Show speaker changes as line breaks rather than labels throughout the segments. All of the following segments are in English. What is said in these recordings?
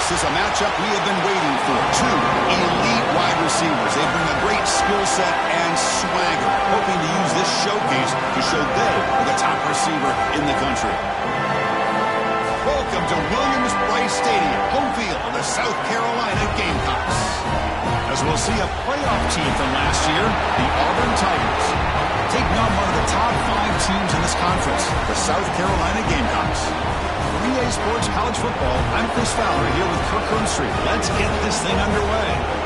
This is a matchup we have been waiting for. Two elite wide receivers. They bring a great skill set and swagger, hoping to use this showcase to show they are the top receiver in the country. Welcome to Williams-Brice Stadium, home field of the South Carolina Gamecocks. As we'll see a playoff team from last year, the Auburn Tigers, taking on one of the top 5 teams in this conference, the South Carolina Gamecocks. For EA Sports College Football, I'm Chris Fowler here with Kirk Hearnstreet. Let's get this thing underway.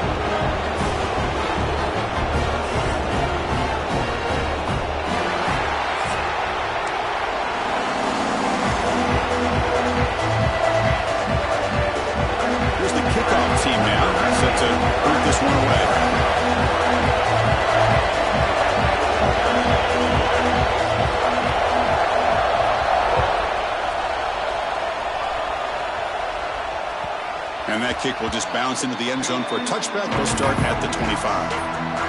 Team now set to boot this one away. And that kick will just bounce into the end zone for a touchback. They'll start at the 25.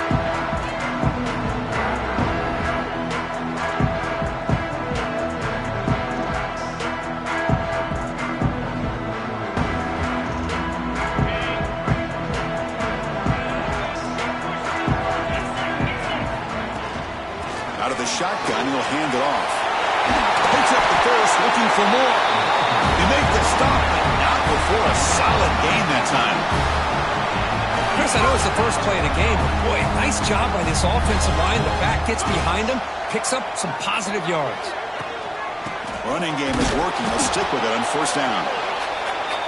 Shotgun, he'll hand it off. Picks up the first, looking for more. They make the stop, but not before a solid gain that time.
Chris, I know it's the first play of the game, but boy, nice job by this offensive line. The back gets behind him, picks up some positive yards.
Running game is working. They'll stick with it on first down.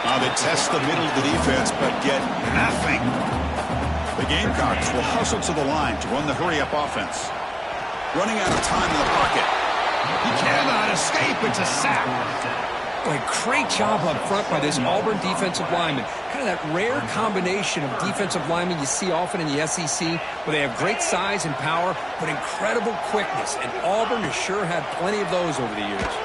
Now they test the middle of the defense, but get nothing. The Gamecocks will hustle to the line to run the hurry-up offense. Running out of time in the pocket. He cannot escape. It's a sack.
Boy, great job up front by this Auburn defensive lineman. Kind of that rare combination of defensive linemen you see often in the SEC, where they have great size and power, but incredible quickness. And Auburn has sure had plenty of those over the years.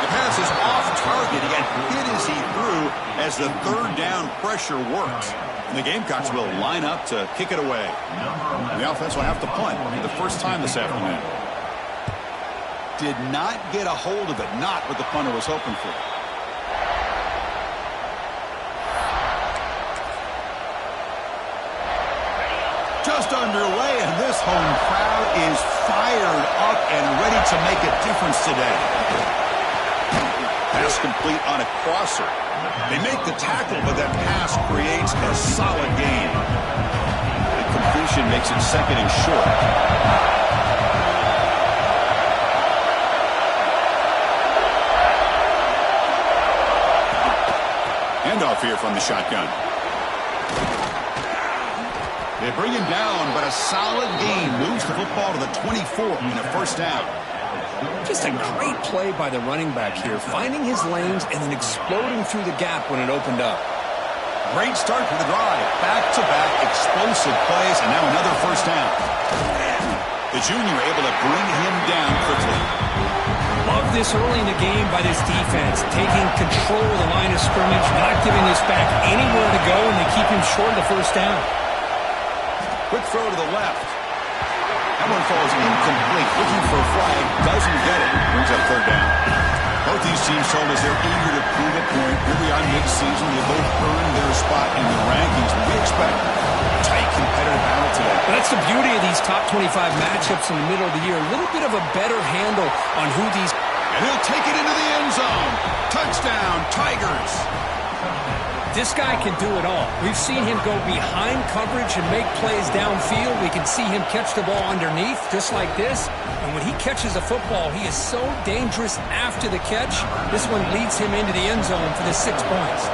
The pass is off target. He got hit as he threw as the third down pressure works. And the Gamecocks will line up to kick it away. And the offense will have to punt for the first time this afternoon. Did not get a hold of it. Not what the punter was hoping for. Just underway, and this home crowd is fired up and ready to make a difference today. Pass complete on a crosser. They make the tackle, but that pass creates a solid gain. The completion makes it second and short. Handoff here from the shotgun. They bring him down, but a solid gain moves the football to the 24 and a first down.
Just a great play by the running back here, finding his lanes and then exploding through the gap when it opened up.
Great start to the drive. Back-to-back explosive plays, and now another first down. The junior able to bring him down quickly.
Love this early in the game by this defense, taking control of the line of scrimmage, not giving this back anywhere to go, and they keep him short of the first down.
Quick throw to the left. That one falls incomplete. Looking for a flag. Doesn't get it. Brings up third down. Both these teams told us they're eager to prove a point. Here we are mid-season. They both earned their spot in the rankings. We expect a tight, competitive battle today.
But that's the beauty of these top 25 matchups in the middle of the year. A little bit of a better handle on who these...
And he'll take it into the end zone. Touchdown, Tigers.
This guy can do it all. We've seen him go behind coverage and make plays downfield. We can see him catch the ball underneath, just like this. And when he catches a football, he is so dangerous after the catch. This one leads him into the end zone for the 6 points.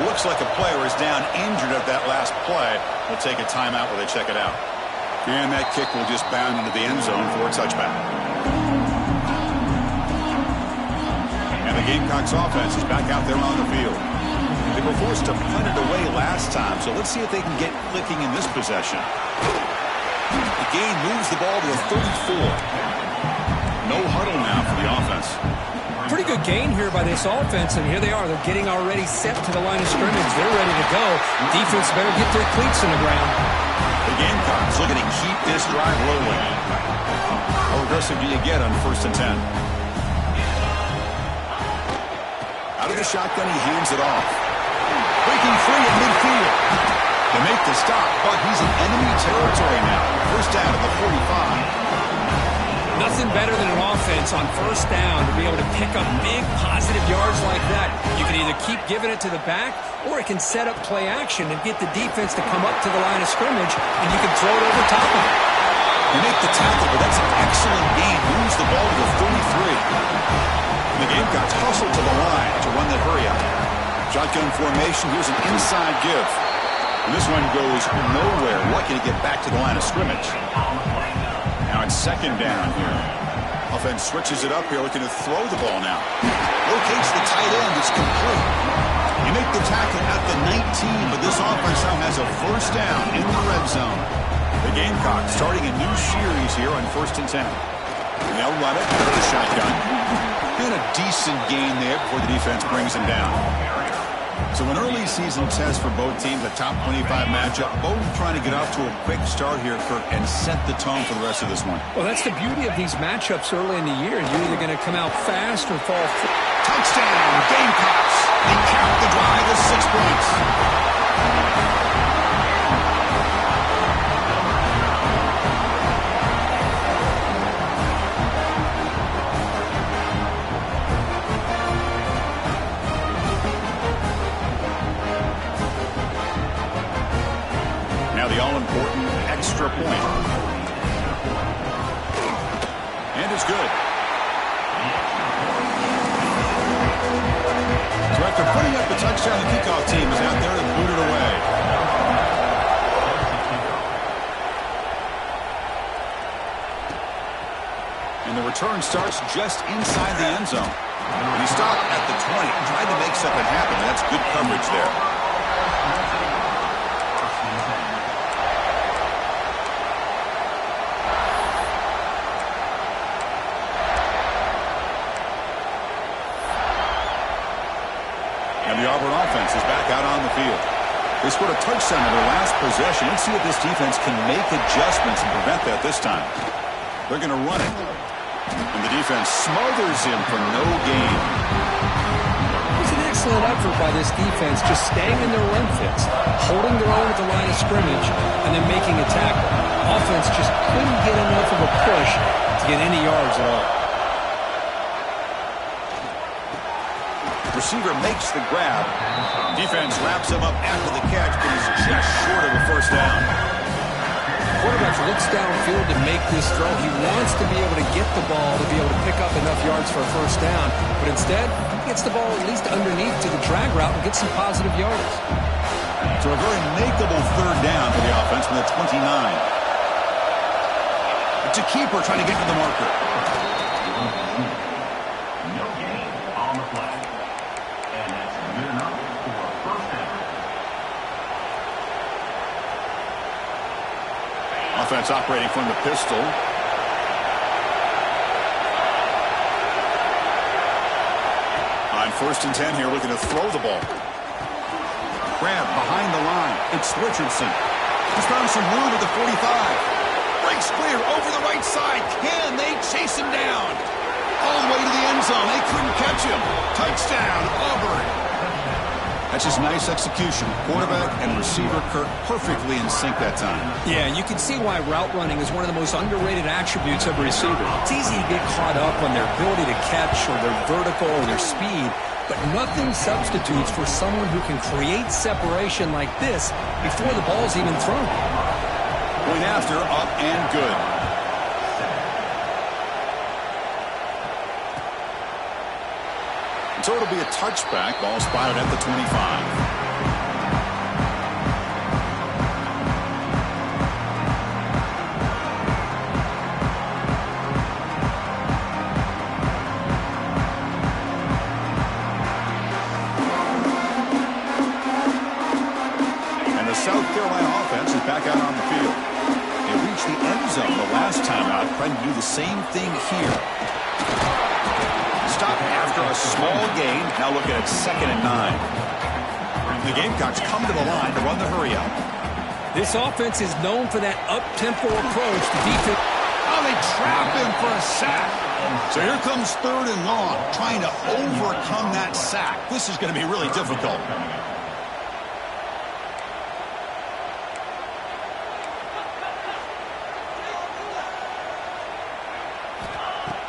Looks like a player is down injured at that last play. We'll take a timeout where they check it out. And that kick will just bound into the end zone for a touchback. And the Gamecocks offense is back out there on the field. They were forced to punt it away last time, so let's see if they can get clicking in this possession. The gain moves the ball to the 34. No huddle now for the offense.
Pretty good gain here by this offense, and here they are. They're getting already set to the line of scrimmage. They're ready to go. Defense better get their cleats in the ground.
The Gamecocks looking to keep this drive rolling. How aggressive do you get on 1st and 10? Out of the shotgun, he hands it off. breaking free at midfield. They make the stop, but he's in enemy territory now. First down at the 45.
Nothing better than an offense on first down to be able to pick up big positive yards like that. You can either keep giving it to the back, or it can set up play action and get the defense to come up to the line of scrimmage, and you can throw it over top of it.
They make the tackle, but that's an excellent gain. Moves the ball to the 33. And the Gamecocks hustle to the line to run the hurry up. Shotgun formation. Here's an inside give. And this one goes nowhere. Lucky to get back to the line of scrimmage. Now it's second down here. Offense switches it up here, looking to throw the ball now. Locates the tight end. It's complete. You make the tackle at the 19, but this offense now has a first down in the red zone. The Gamecocks starting a new series here on 1st and 10. And they'll run it out of the shotgun. And a decent gain there before the defense brings him down. So an early season test for both teams, a top 25 matchup. Both trying to get off to a quick start here, Kirk, and set the tone for the rest of this one.
Well, that's the beauty of these matchups early in the year. You're either going to come out fast or fall.
Touchdown, Gamecocks. They count the drive as 6 points. The all-important extra point. And it's good. So after putting up the touchdown, the kickoff team is out there to boot it away. And the return starts just inside the end zone. And he stopped at the 20, tried to make something happen. That's good coverage there. The Auburn offense is back out on the field. They scored a touchdown in their last possession. Let's see if this defense can make adjustments and prevent that this time. They're going to run it. And the defense smothers him for no gain.
It was an excellent effort by this defense, just staying in their run fits, holding their own at the line of scrimmage, and then making a tackle. Offense just couldn't get enough of a push to get any yards at all.
Receiver makes the grab. Defense wraps him up after the catch, but he's just short of a first down.
Quarterback looks downfield to make this throw. He wants to be able to get the ball to be able to pick up enough yards for a first down, but instead, he gets the ball at least underneath to the drag route and gets some positive yards.
So a very makeable third down for the offense from the 29. It's a keeper trying to get to the marker. Offense operating from the pistol. On 1st and 10 here, looking to throw the ball. Grab behind the line. It's Richardson. He's found some room at the 45. Breaks clear over the right side. Can they chase him down? All the way to the end zone. They couldn't catch him. Touchdown, Auburn. That's just nice execution. Quarterback and receiver Kirk perfectly in sync that time.
Yeah, you can see why route running is one of the most underrated attributes of a receiver. It's easy to get caught up on their ability to catch or their vertical or their speed, but nothing substitutes for someone who can create separation like this before the ball's even thrown.
Point after, up and good. So it'll be a touchback. Ball spotted at the 25. And the South Carolina offense is back out on the field. They reached the end zone the last time out, trying to do the same thing here. Stop after a small gain. Now looking at 2nd and 9. The Gamecocks come to the line to run the hurry up.
This offense is known for that up-tempo approach to defense.
Oh, they trap him for a sack. So here comes 3rd and long, trying to overcome that sack. This is going to be really difficult.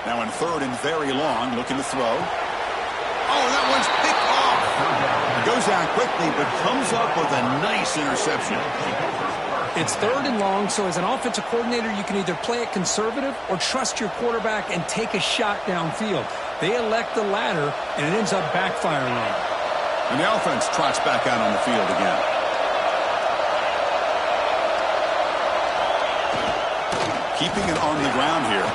Now in third and very long, looking to throw. Oh, that one's picked off. It goes down quickly, but comes up with a nice interception.
It's third and long, so as an offensive coordinator, you can either play it conservative or trust your quarterback and take a shot downfield. They elect the latter, and it ends up backfiring on them.
And the offense trots back out on the field again. Keeping it on the ground here.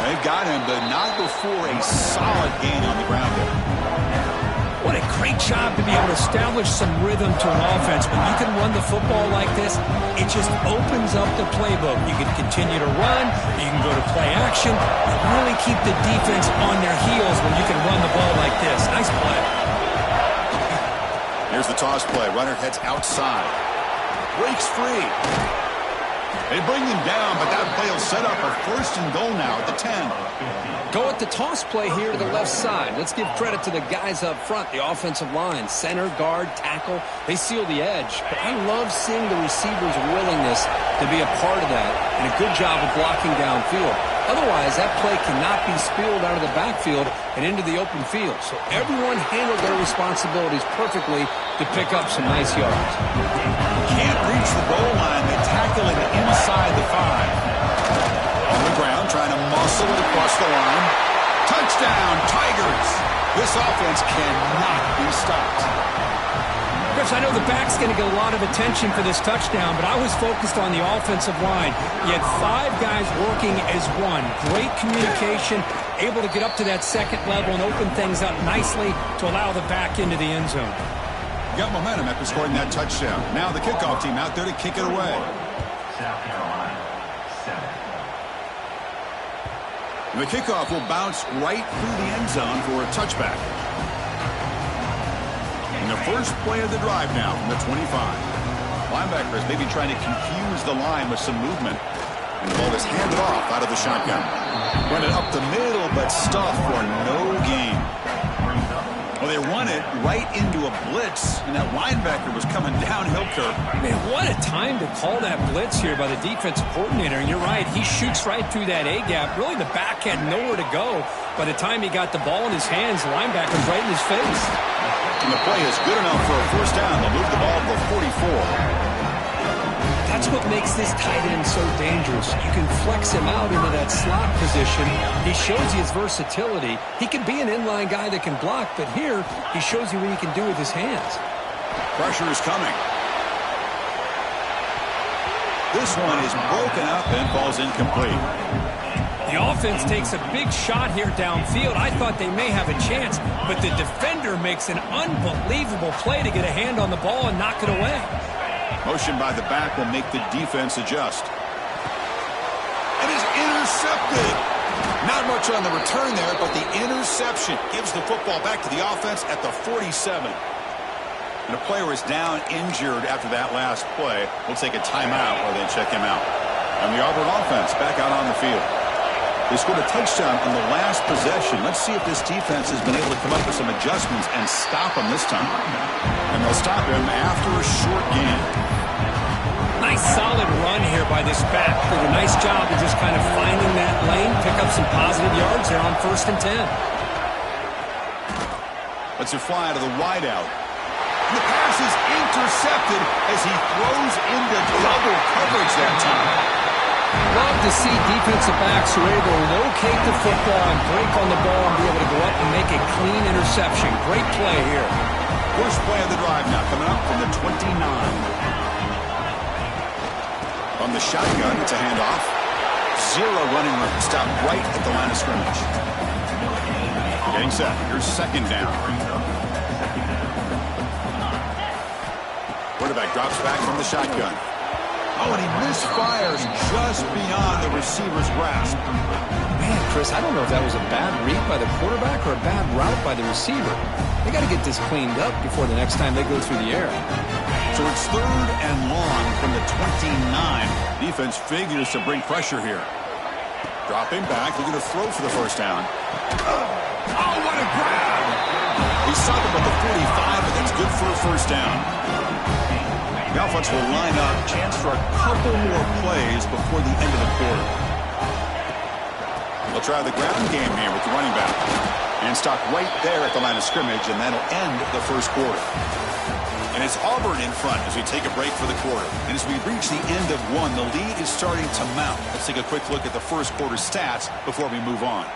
They've got him, but not before a solid gain on the ground there.
What a great job to be able to establish some rhythm to an offense. When you can run the football like this, it just opens up the playbook. You can continue to run. You can go to play action. You really keep the defense on their heels when you can run the ball like this. Nice play.
Here's the toss play. Runner heads outside. Breaks free. They bring him down, but that play will set up a first and goal now at the 10.
Go at the toss play here to the left side. Let's give credit to the guys up front, the offensive line, center, guard, tackle. They seal the edge. But I love seeing the receiver's willingness to be a part of that and a good job of blocking downfield. Otherwise, that play cannot be spilled out of the backfield and into the open field. So everyone handled their responsibilities perfectly to pick up some nice yards.
Can't reach the goal line. They tackle it inside the 5. On the ground, trying to muscle it across the line. Touchdown, Tigers! This offense cannot be stopped.
Chris, I know the back's going to get a lot of attention for this touchdown, but I was focused on the offensive line. You had 5 guys working as one. Great communication, able to get up to that second level and open things up nicely to allow the back into the end zone.
Got momentum after scoring that touchdown. Now the kickoff team out there to kick it away. And the kickoff will bounce right through the end zone for a touchback. And the first play of the drive now from the 25. Linebackers maybe trying to confuse the line with some movement. And the ball is handed off out of the shotgun. Run it up the middle, but stuffed for no gain. Well, they run it right into a blitz, and that linebacker was coming downhill curve.
Man, what a time to call that blitz here by the defensive coordinator. And you're right, he shoots right through that A-gap. Really, the back had nowhere to go. By the time he got the ball in his hands, the linebacker's right in his face.
And the play is good enough for a first down. They'll move the ball to the 44.
That's what makes this tight end so dangerous. You can flex him out into that slot position. He shows you his versatility. He can be an inline guy that can block, but here he shows you what he can do with his hands.
Pressure is coming. This one is broken up and falls incomplete.
The offense takes a big shot here downfield. I thought they may have a chance, but the defender makes an unbelievable play to get a hand on the ball and knock it away.
Motion by the back will make the defense adjust. It is intercepted. Not much on the return there, but the interception gives the football back to the offense at the 47. And a player is down injured after that last play. We'll take a timeout while they check him out. And the Auburn offense back out on the field. They scored a touchdown on the last possession. Let's see if this defense has been able to come up with some adjustments and stop him this time. And they'll stop him after a short gain.
Nice solid run here by this back. Did a nice job of just kind of finding that lane, pick up some positive yards there on 1st and 10.
Lets it fly out of the wideout. And the pass is intercepted as he throws into double coverage that time.
Love to see defensive backs who are able to locate the football and break on the ball and be able to go up and make a clean interception. Great play here.
First play of the drive now coming up from the 29. On the shotgun, it's a handoff. 0 running room. Stop right at the line of scrimmage. Getting set. Here's second down. Quarterback drops back from the shotgun. Oh, and he misfires just beyond the receiver's grasp.
Man, Chris, I don't know if that was a bad read by the quarterback or a bad route by the receiver. They got to get this cleaned up before the next time they go through the air.
So it's 3rd and long from the 29. Defense figures to bring pressure here. Dropping back, looking to throw for the first down. Oh, what a grab! He stopped him at the 45, but that's good for a first down. The offense will line up. Chance for a couple more plays before the end of the quarter. They'll try the ground game here with the running back. And stop right there at the line of scrimmage, and that'll end the first quarter. And it's Auburn in front as we take a break for the quarter. And as we reach the end of one, the lead is starting to mount. Let's take a quick look at the first quarter stats before we move on.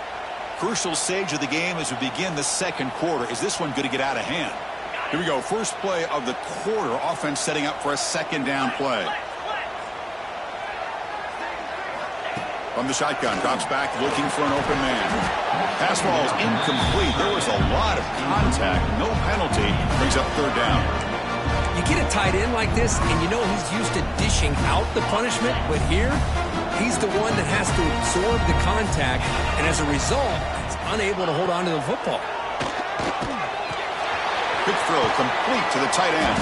Crucial stage of the game as we begin the second quarter. Is this one going to get out of hand? Here we go. First play of the quarter. Offense setting up for a second down play. From the shotgun, drops back looking for an open man. Pass ball is incomplete. There was a lot of contact. No penalty. Brings up third down.
You get a tight end like this, and you know he's used to dishing out the punishment, but here, he's the one that has to absorb the contact, and as a result, he's unable to hold on to the football.
Quick throw, complete to the tight end.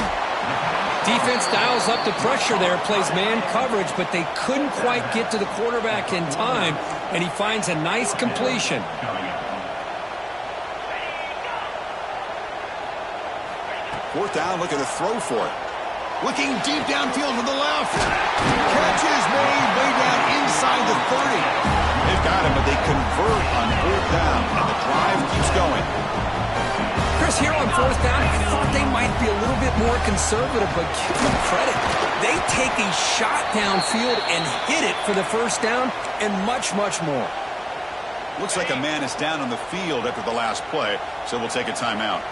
Defense dials up the pressure there, plays man coverage, but they couldn't quite get to the quarterback in time, and he finds a nice completion.
Fourth down, looking to throw for it. Looking deep downfield to the left. Catch is made way down inside the 30. They've got him, but they convert on fourth down, and the drive keeps going.
Chris, here on fourth down, I thought they might be a little bit more conservative, but give them credit. They take a shot downfield and hit it for the first down and much, much more.
Looks like a man is down on the field after the last play, so we'll take a timeout.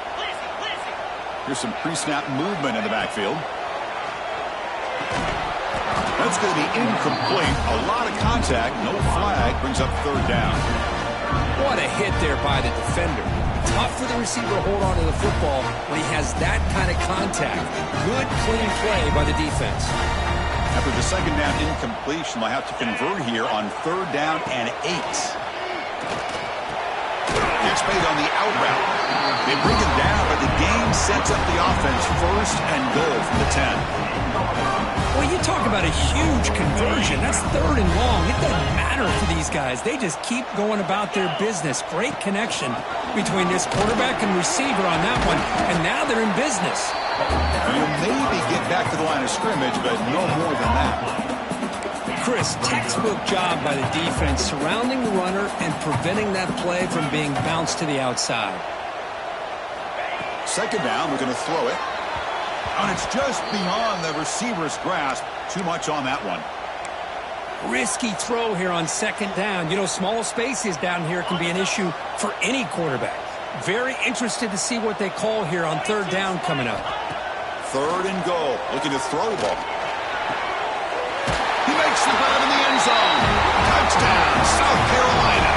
Here's some pre-snap movement in the backfield. That's going to be incomplete. A lot of contact, no flag, brings up third down.
What a hit there by the defender. Tough for the receiver to hold on to the football when he has that kind of contact. Good, clean play by the defense.
After the second down incompletion, they'll have to convert here on third down and 8. Gets made on the out route. They bring him down, but the game sets up the offense first and goal from the 10.
Well, you talk about a huge conversion. That's third and long. It doesn't matter for these guys. They just keep going about their business. Great connection between this quarterback and receiver on that one, and now they're in business.
And you'll maybe get back to the line of scrimmage, but no more than that.
Chris, textbook job by the defense surrounding the runner and preventing that play from being bounced to the outside.
Second down, we're going to throw it. And it's just beyond the receiver's grasp. Too much on that one.
Risky throw here on second down. You know, small spaces down here can be an issue for any quarterback. Very interested to see what they call here on third down coming up.
Third and goal. Looking to throw the ball. He makes the grab in the end zone. Touchdown, South Carolina.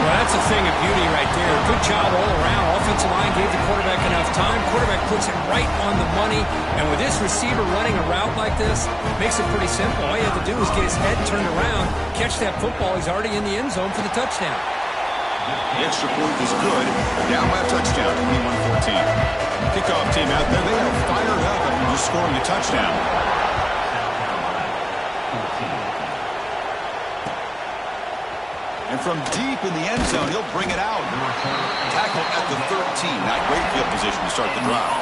Well, that's a thing of beauty right there. Good job all around. Offensive line gave the quarterback enough time. Quarterback puts it right on the money. And with this receiver running a route like this, makes it pretty simple. All you have to do is get his head turned around, catch that football. He's already in the end zone for the touchdown.
The extra point is good. Down by a touchdown, 21-14. Kickoff team out there. They are fired up after just scoring a touchdown. And from deep in the end zone, he'll bring it out. Tackle at the 13. Not great field position to start the drive.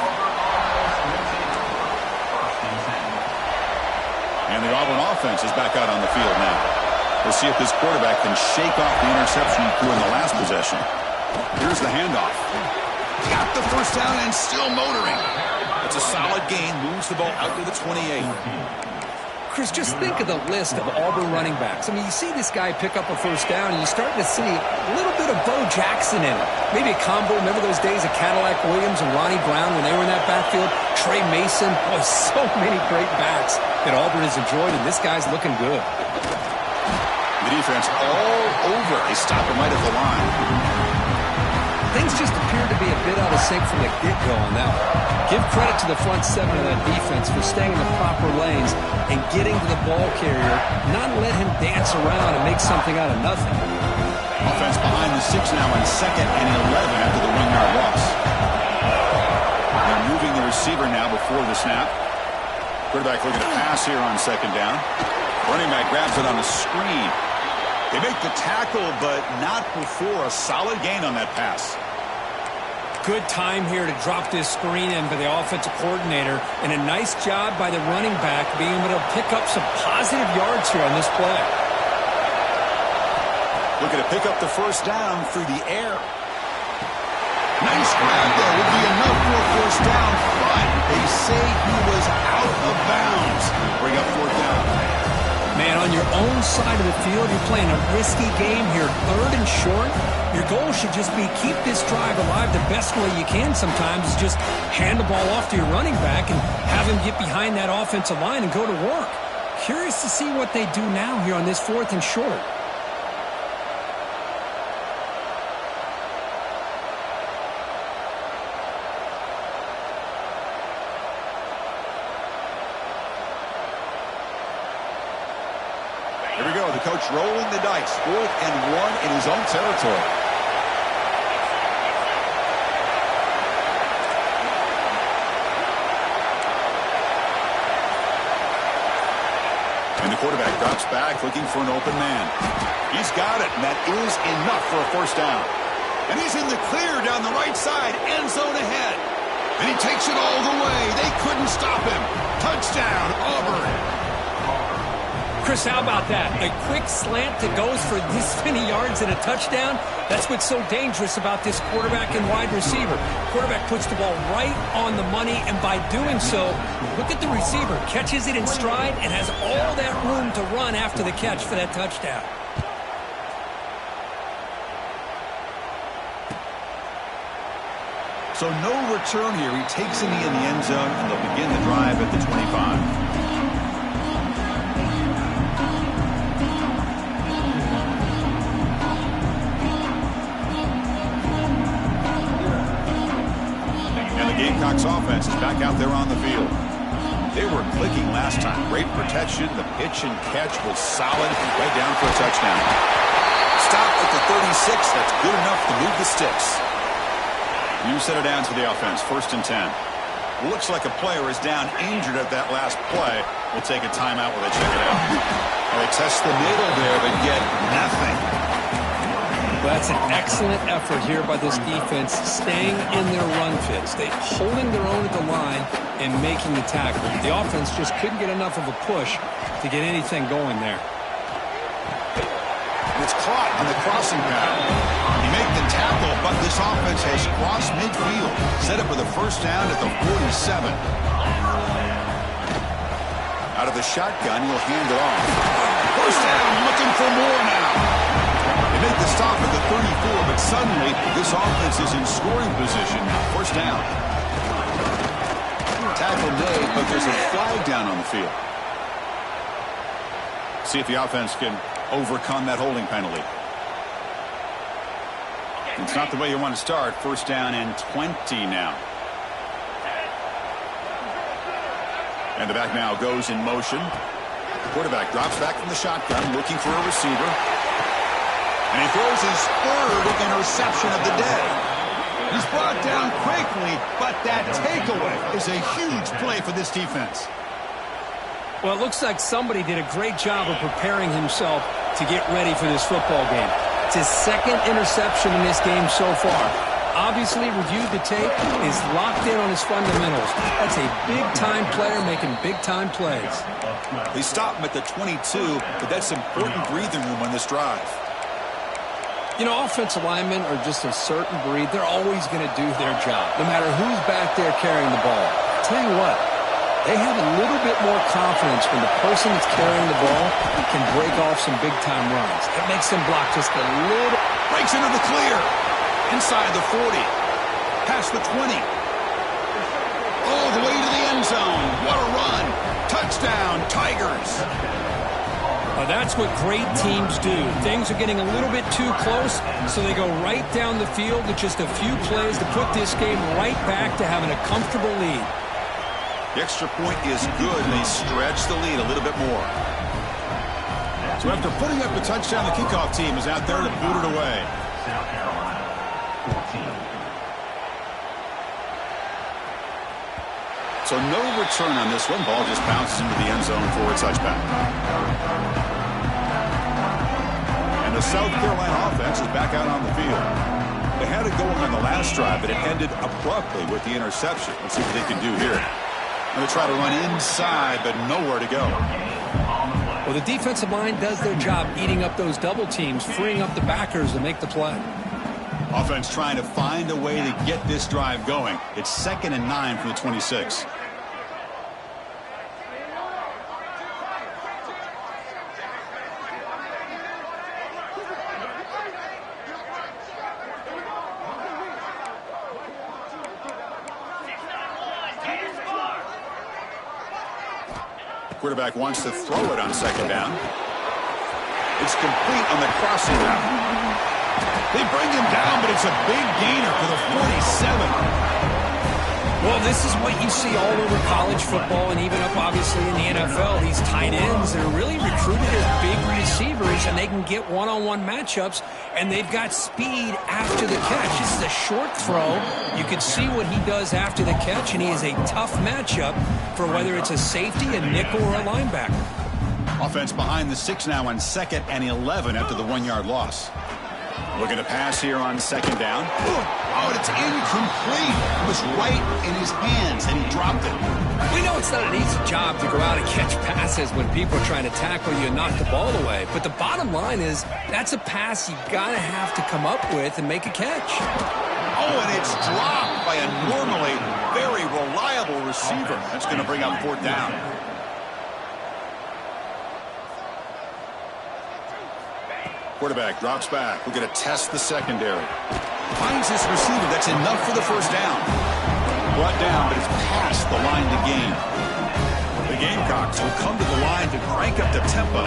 And the Auburn offense is back out on the field now. We'll see if this quarterback can shake off the interception he threw in the last possession. Here's the handoff. Got the first down and still motoring. It's a solid gain. Moves the ball out to the 28.
Chris, just think of the list of Auburn running backs. I mean, you see this guy pick up a first down, and you start to see a little bit of Bo Jackson in it. Maybe a combo. Remember those days of Cadillac Williams and Ronnie Brown when they were in that backfield? Trey Mason. Boy, so many great backs that Auburn has enjoyed, and this guy's looking good.
The defense all over. They stop him right at the line.
Things just appear to be a bit out of sync from the get-go on that one. Give credit to the front seven of that defense for staying in the proper lanes and getting to the ball carrier, not let him dance around and make something out of nothing.
Offense behind the 6 now on 2nd and 11 after the 1-yard loss. They're moving the receiver now before the snap. Quarterback looking to pass here on 2nd down. Running back grabs it on the screen. They make the tackle, but not before a solid gain on that pass.
Good time here to drop this screen in for the offensive coordinator, and a nice job by the running back being able to pick up some positive yards here on this play.
Looking to pick up the first down through the air. Nice grab there. Would be enough for a first down, but they say he was out of bounds. Bring up fourth down.
Man, on your own side of the field, you're playing a risky game here. 3rd and short. Your goal should just be keep this drive alive the best way you can sometimes is just hand the ball off to your running back and have him get behind that offensive line and go to work. Curious to see what they do now here on this 4th and short.
Here we go, the coach rolling the dice. 4th and 1 in his own territory. And the quarterback drops back looking for an open man. He's got it, and that is enough for a first down. And he's in the clear down the right side, end zone ahead. And he takes it all the way. They couldn't stop him. Touchdown, Auburn.
Chris, how about that? A quick slant that goes for this many yards and a touchdown? That's what's so dangerous about this quarterback and wide receiver. Quarterback puts the ball right on the money, and by doing so, look at the receiver. Catches it in stride and has all that room to run after the catch for that touchdown.
So no return here. He takes it in the end zone, and they'll begin the drive at the 25. Gamecocks offense is back out there on the field. They were clicking last time. Great protection. The pitch and catch was solid. Right down for a touchdown. Stop at the 36. That's good enough to move the sticks. You set it down to the offense. 1st and 10. Looks like a player is down injured at that last play. We'll take a timeout while they check it out. They test the middle there, but get nothing.
That's an excellent effort here by this defense, staying in their run fits. They holding their own at the line and making the tackle. The offense just couldn't get enough of a push to get anything going there.
It's caught on the crossing pattern. He made the tackle, but this offense has crossed midfield. Set up with a first down at the 47. Out of the shotgun, he'll hand it off. First down, looking for more now. They make the stop at the 34, but suddenly this offense is in scoring position now. First down. Tackle made, but there's a flag down on the field. See if the offense can overcome that holding penalty. It's not the way you want to start. First down and 20 now. And the back now goes in motion. The quarterback drops back from the shotgun, looking for a receiver. And he throws his 3rd interception of the day. He's brought down quickly, but that takeaway is a huge play for this defense.
Well, it looks like somebody did a great job of preparing himself to get ready for this football game. It's his 2nd interception in this game so far. Obviously reviewed the tape, is locked in on his fundamentals. That's a big-time player making big-time plays.
They stop him at the 22, but that's important breathing room on this drive.
You know, offensive linemen are just a certain breed. They're always going to do their job, no matter who's back there carrying the ball. I'll tell you what, they have a little bit more confidence when the person that's carrying the ball can break off some big-time runs. It makes them block just a little.
Breaks into the clear. Inside the 40. Past the 20. All the way to the end zone. What a run. Touchdown, Tigers.
That's what great teams do. Things are getting a little bit too close, so they go right down the field with just a few plays to put this game right back to having a comfortable lead.
The extra point is good, and they stretch the lead a little bit more. So after putting up a touchdown, the kickoff team is out there to boot it away. So no return on this one. Ball just bounces into the end zone for a touchback. And the South Carolina offense is back out on the field. They had it going on the last drive, but it ended abruptly with the interception. Let's see what they can do here. Going to try to run inside, but nowhere to go.
Well, Well, the defensive line does their job eating up those double teams, freeing up the backers to make the play.
Offense trying to find a way to get this drive going. It's 2nd and 9 from the 26. Quarterback wants to throw it on 2nd down. It's complete on the crossing route. They bring him down, but it's a big gainer for the 47.
Well, this is what you see all over college football and even up, obviously, in the NFL. These tight ends, they're really recruited as big receivers, and they can get one-on-one matchups, and they've got speed after the catch. This is a short throw. You can see what he does after the catch, and he is a tough matchup for whether it's a safety, a nickel, or a linebacker.
Offense behind the 6 now on 2nd and 11 after the 1-yard loss. Looking to pass here on 2nd down. Oh, and it's incomplete. It was right in his hands, and he dropped it.
We know it's not an easy job to go out and catch passes when people are trying to tackle you and knock the ball away. But the bottom line is that's a pass you got to have to come up with and make a catch.
Oh, and it's dropped by a normally very reliable receiver. That's going to bring up 4th down. Quarterback drops back. We're going to test the secondary. Finds this receiver. That's enough for the 1st down. Brought down, but it's past the line to gain. The Gamecocks will come to the line to crank up the tempo.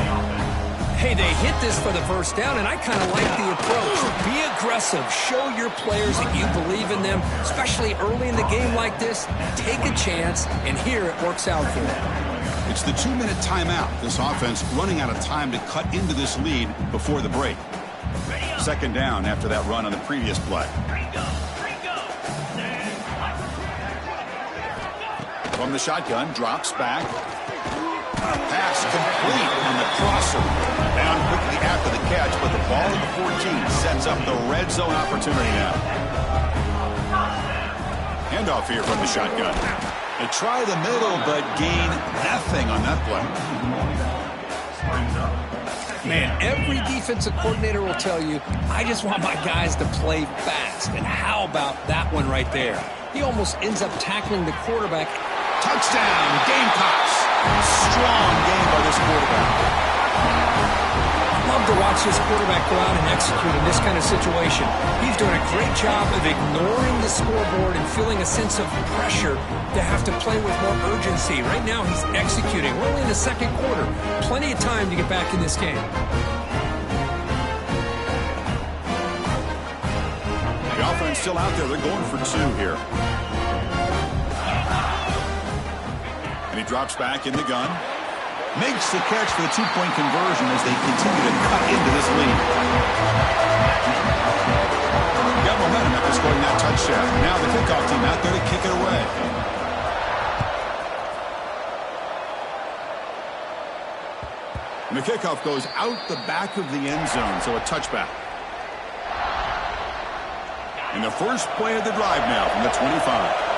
Hey, they hit this for the 1st down, and I kind of like the approach. Be aggressive. Show your players that you believe in them, especially early in the game like this. Take a chance, and here it works out for them.
It's the 2-minute timeout. This offense running out of time to cut into this lead before the break. 2nd down after that run on the previous play. From the shotgun, drops back. Pass complete on the crosser. Down quickly after the catch, but the ball at the 14 sets up the red zone opportunity now. Handoff here from the shotgun. They try the middle, but gain nothing on that play.
Man, every defensive coordinator will tell you, I just want my guys to play fast. And how about that one right there? He almost ends up tackling the quarterback.
Touchdown, Gamecocks. Strong game by this quarterback.
Love to watch this quarterback go out and execute in this kind of situation. He's doing a great job of ignoring the scoreboard and feeling a sense of pressure to have to play with more urgency. Right now, he's executing. We're only in the 2nd quarter. Plenty of time to get back in this game.
The offense still out there. They're going for 2 here. And he drops back in the gun. Makes the catch for the 2-point conversion as they continue to cut into this lead. Got momentum after scoring that touchdown. Now the kickoff team out there to kick it away. And the kickoff goes out the back of the end zone, so a touchback. And the first play of the drive now from the 25.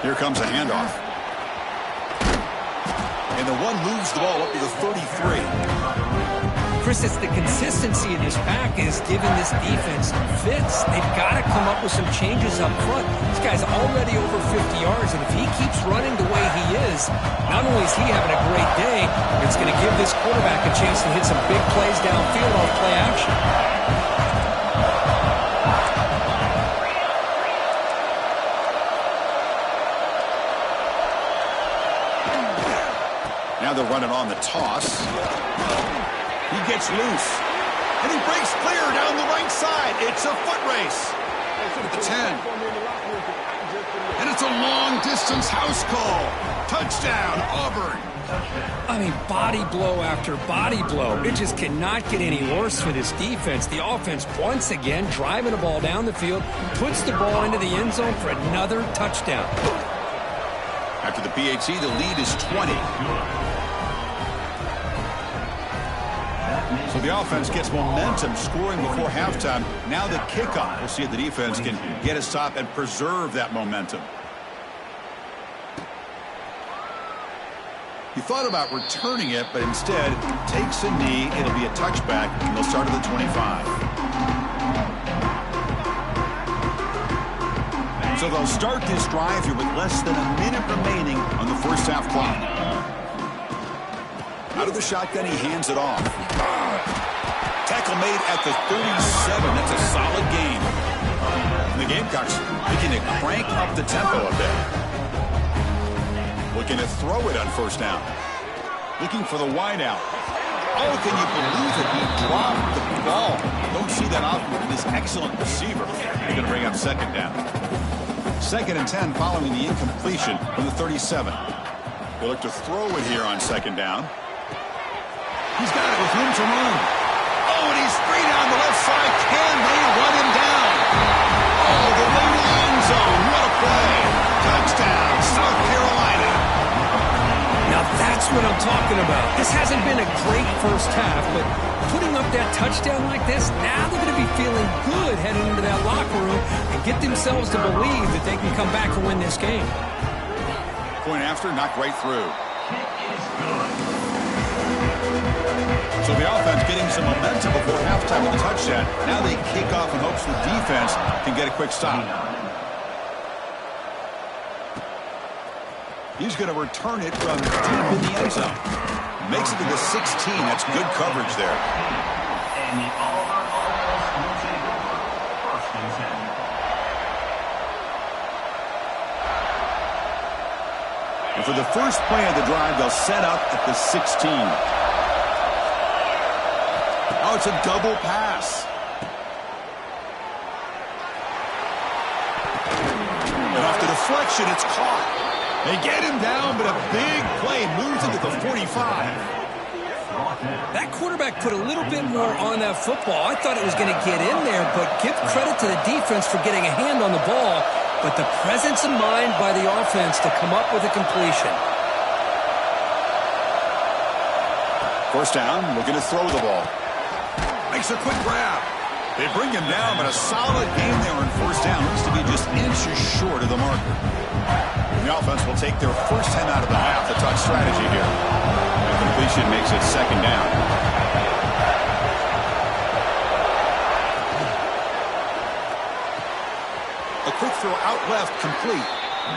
Here comes a handoff. And the one moves the ball up to the 33.
Chris, it's the consistency of this pack is giving this defense fits. They've got to come up with some changes up front. This guy's already over 50 yards, and if he keeps running the way he is, not only is he having a great day, it's going to give this quarterback a chance to hit some big plays downfield off play action.
Now they're running on the toss. He gets loose. And he breaks clear down the right side. It's a foot race. At the 10. And it's a long-distance house call. Touchdown, Auburn.
I mean, body blow after body blow. It just cannot get any worse for this defense. The offense, once again, driving the ball down the field, puts the ball into the end zone for another touchdown.
After the PAT, the lead is 20. So the offense gets momentum scoring before halftime. Now the kickoff. We'll see if the defense can get a stop and preserve that momentum. He thought about returning it, but instead takes a knee. It'll be a touchback, and they'll start at the 25. So they'll start this drive here with less than a minute remaining on the first half clock. Out of the shotgun, he hands it off. Tackle made at the 37. That's a solid gain. And the Gamecocks looking to crank up the tempo a bit. Looking to throw it on first down. Looking for the wideout. Oh, can you believe it? He dropped the ball. Don't see that often with this excellent receiver. He's going to bring up second down. 2nd and 10 following the incompletion from the 37. They look to throw it here on second down. He's got it with room to run. Oh, and he's free down the left side. Can they run him down? Oh, the way to the end zone. What a play. Touchdown, South Carolina.
Now that's what I'm talking about. This hasn't been a great first half, but putting up that touchdown like this, now they're going to be feeling good heading into that locker room and get themselves to believe that they can come back and win this game.
Point after, knocked right through. So the offense getting some momentum before halftime with a touchdown. Now they kick off in hopes the defense can get a quick stop. He's going to return it from deep in the end zone. Makes it to the 16. That's good coverage there.
And the Auburn offense will take over 1st and 10.
And for the first play of the drive, they'll set up at the 16. Oh, it's a double pass. And off the deflection, it's caught. They get him down, but a big play moves into the 45.
That quarterback put a little bit more on that football. I thought it was going to get in there, but give credit to the defense for getting a hand on the ball. But the presence of mind by the offense to come up with a completion.
First down, looking to throw the ball. Makes a quick grab. They bring him down, but a solid game there on first down. Looks to be just inches short of the marker. The offense will take their first 10 out of the half. The touch strategy here. The completion makes it second down. A quick throw out left, complete.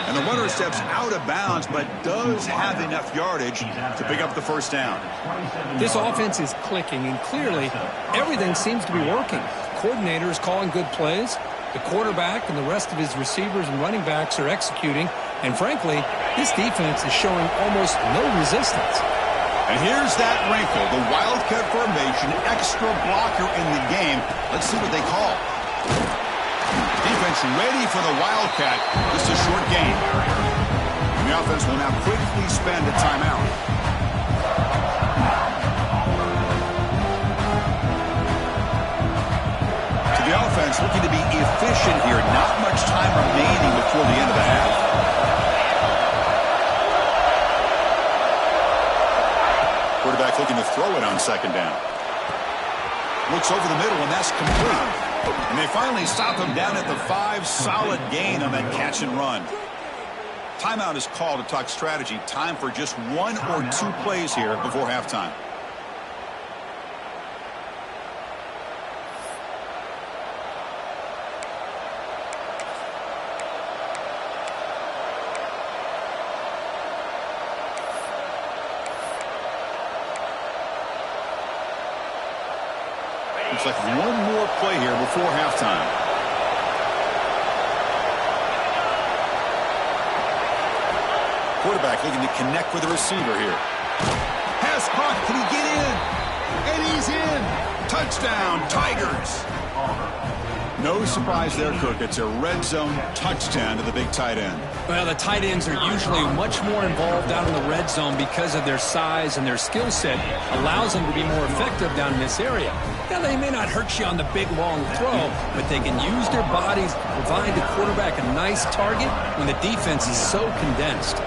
And the runner steps out of bounds, but does have enough yardage to pick up the first down.
This offense is clicking, and clearly everything seems to be working. The coordinator is calling good plays. The quarterback and the rest of his receivers and running backs are executing. And frankly, this defense is showing almost no resistance.
And here's that wrinkle, the Wildcat formation, extra blocker in the game. Let's see what they call. Defense ready for the Wildcat. Just a short game. And the offense will now quickly spend a timeout. To the offense, looking to be efficient here. Not much time remaining before the end of the half. Quarterback looking to throw it on second down. Looks over the middle, and that's complete. And they finally stop him down at the 5. Solid gain on that catch and run. Timeout is called to talk strategy. Time for just 1 or 2 plays here before halftime. Looks like 1 more play here before halftime. Quarterback looking to connect with the receiver here. Pass caught. Can he get in? And he's in. Touchdown, Tigers. No surprise there, Kirk. It's a red zone touchdown to the big tight end.
Well, the tight ends are usually much more involved out in the red zone because of their size and their skill set. Allows them to be more effective down in this area. Now, they may not hurt you on the big, long throw, but they can use their bodies to provide the quarterback a nice target when the defense is so condensed.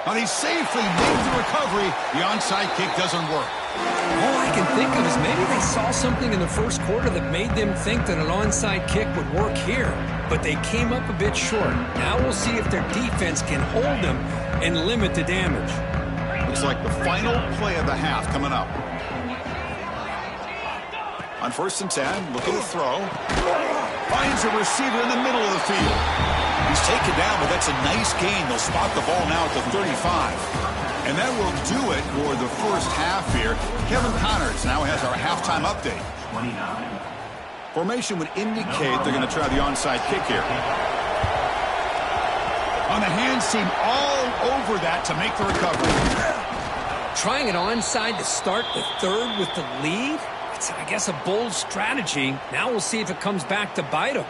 And he safely made the recovery. The onside kick doesn't work.
All I can think of is maybe they saw something in the first quarter that made them think that an onside kick would work here. But they came up a bit short. Now we'll see if their defense can hold them and limit the damage.
Looks like the final play of the half coming up. On 1st and 10, look at the throw. Finds a receiver in the middle of the field. He's taken down, but that's a nice gain. They'll spot the ball now at the 35. And that will do it for the first half here. Kevin Connors now has our halftime update.
29.
Formation would indicate they're going to try the onside kick here. On the hands team all over that to make the recovery.
Trying it onside to start the third with the lead? It's, I guess, a bold strategy. Now we'll see if it comes back to bite them.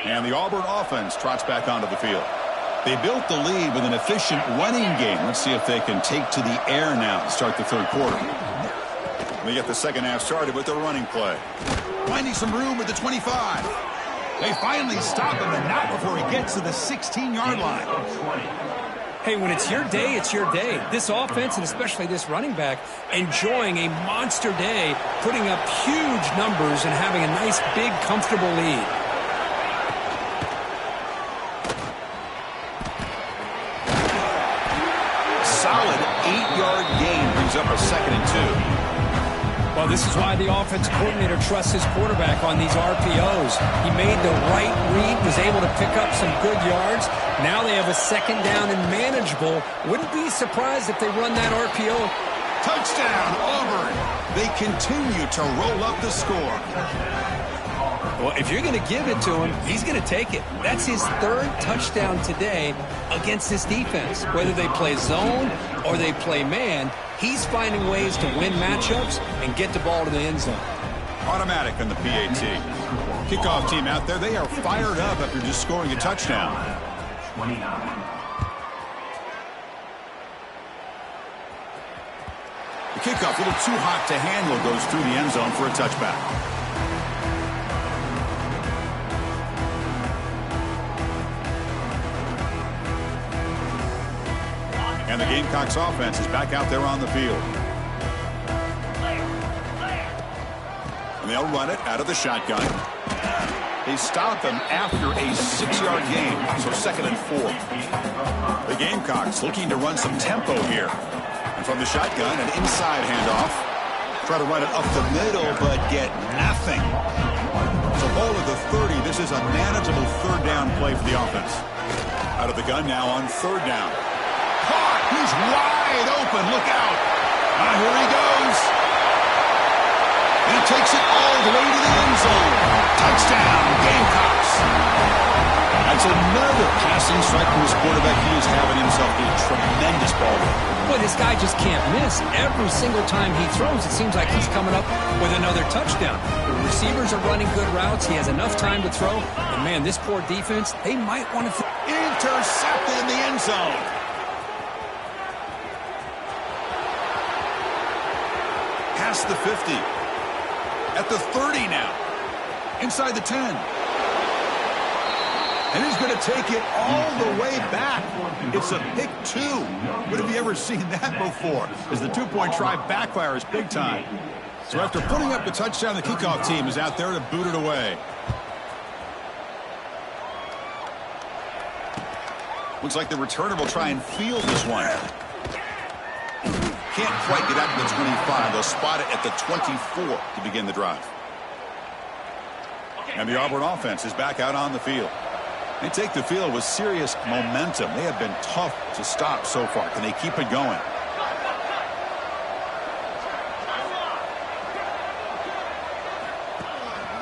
And the Auburn offense trots back onto the field. They built the lead with an efficient running game. Let's see if they can take to the air now to start the third quarter. We get the second half started with the running play. Finding some room at the 25. They finally stop him, and not before he gets to the 16-yard line.
Hey, when it's your day, it's your day. This offense, and especially this running back, enjoying a monster day, putting up huge numbers and having a nice, big, comfortable lead.
Solid 8-yard gain brings up a 2nd and 2.
Well, this is why the offense coordinator trusts his quarterback on these RPOs. He made the right read, was able to pick up some good yards. Now they have a 2nd down and manageable. Wouldn't be surprised if they run that RPO.
Touchdown, Auburn. They continue to roll up the score.
Well, if you're going to give it to him, he's going to take it. That's his 3rd touchdown today against this defense. Whether they play zone or they play man, he's finding ways to win matchups and get the ball to the end zone.
Automatic on the PAT. Kickoff team out there, they are fired up after just scoring a touchdown.
29.
The kickoff, a little too hot to handle, goes through the end zone for a touchback. And the Gamecocks offense is back out there on the field. And they'll run it out of the shotgun. They stop them after a 6-yard gain, so 2nd and 4. The Gamecocks looking to run some tempo here. And from the shotgun, an inside handoff. Try to run it up the middle, but get nothing. So ball at the 30. This is a manageable 3rd down play for the offense. Out of the gun now on 3rd down. Caught! He's wide open. Look out. Here he goes. And he takes it all the way to the end zone. Touchdown, Gamecocks. That's another passing strike from his quarterback. He is having himself a tremendous ball game.
Boy, this guy just can't miss. Every single time he throws, it seems like he's coming up with another touchdown. The receivers are running good routes. He has enough time to throw. And, man, this poor defense, they might want to...
Intercepted in the end zone. Past the 50. At the 30 now. Inside the 10. And he's going to take it all the way back. It's a pick 2. When have you ever seen that before? As the 2-point try backfires big time. So after putting up the touchdown, the kickoff team is out there to boot it away. Looks like the returner will try and field this one. Can't quite get out to the 25. They'll spot it at the 24 to begin the drive. And the Auburn offense is back out on the field. They take the field with serious momentum. They have been tough to stop so far. Can they keep it going?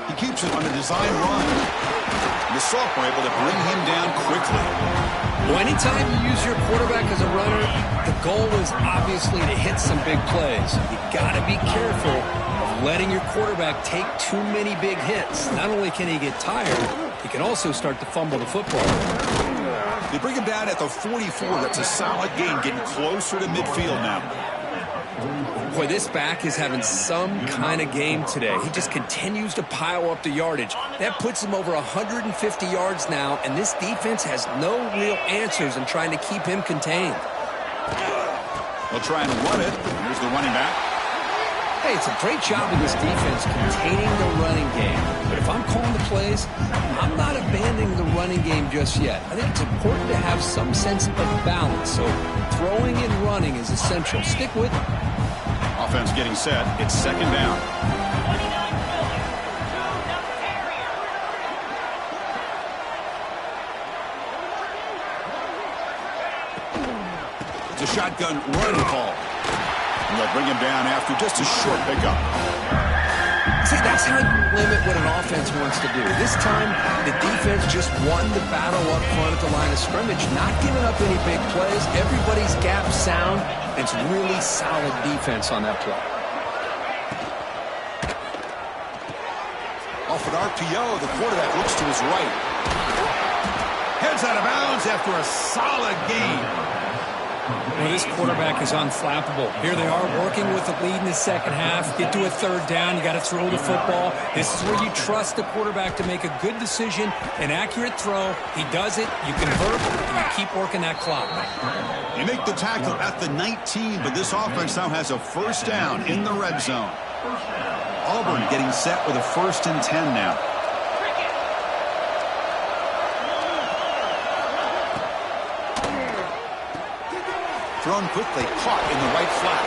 He keeps it on a design run. And the sophomore able to bring him down quickly.
Well, anytime you use your quarterback as a runner, the goal is obviously to hit some big plays. You got to be careful of letting your quarterback take too many big hits. Not only can he get tired, he can also start to fumble the football.
They bring him down at the 44. That's a solid gain, getting closer to midfield now.
Boy, this back is having some kind of game today. He just continues to pile up the yardage. That puts him over 150 yards now, and this defense has no real answers in trying to keep him contained.
They'll try and run it. Here's the running back.
Hey, it's a great job of this defense containing the running game. But if I'm calling the plays, I'm not abandoning the running game just yet. I think it's important to have some sense of balance. So throwing and running is essential. Stick with it.
Offense getting set. It's second down. It's a shotgun running call. And they'll bring him down after just a short pickup.
See, that's how you limit what an offense wants to do. This time, the defense just won the battle up front at the line of scrimmage, not giving up any big plays. Everybody's gap sound. It's really solid defense on that play.
Off an RPO, the quarterback looks to his right. Heads out of bounds after a solid gain.
Well, this quarterback is unflappable. Here they are working with the lead in the second half. Get to a third down. You got to throw the football. This is where you trust the quarterback to make a good decision, an accurate throw. He does it. You convert, and you keep working that clock.
They make the tackle at the 19, but this offense now has a first down in the red zone. Auburn getting set with a 1st and 10 now. Thrown quickly, caught in the right flat.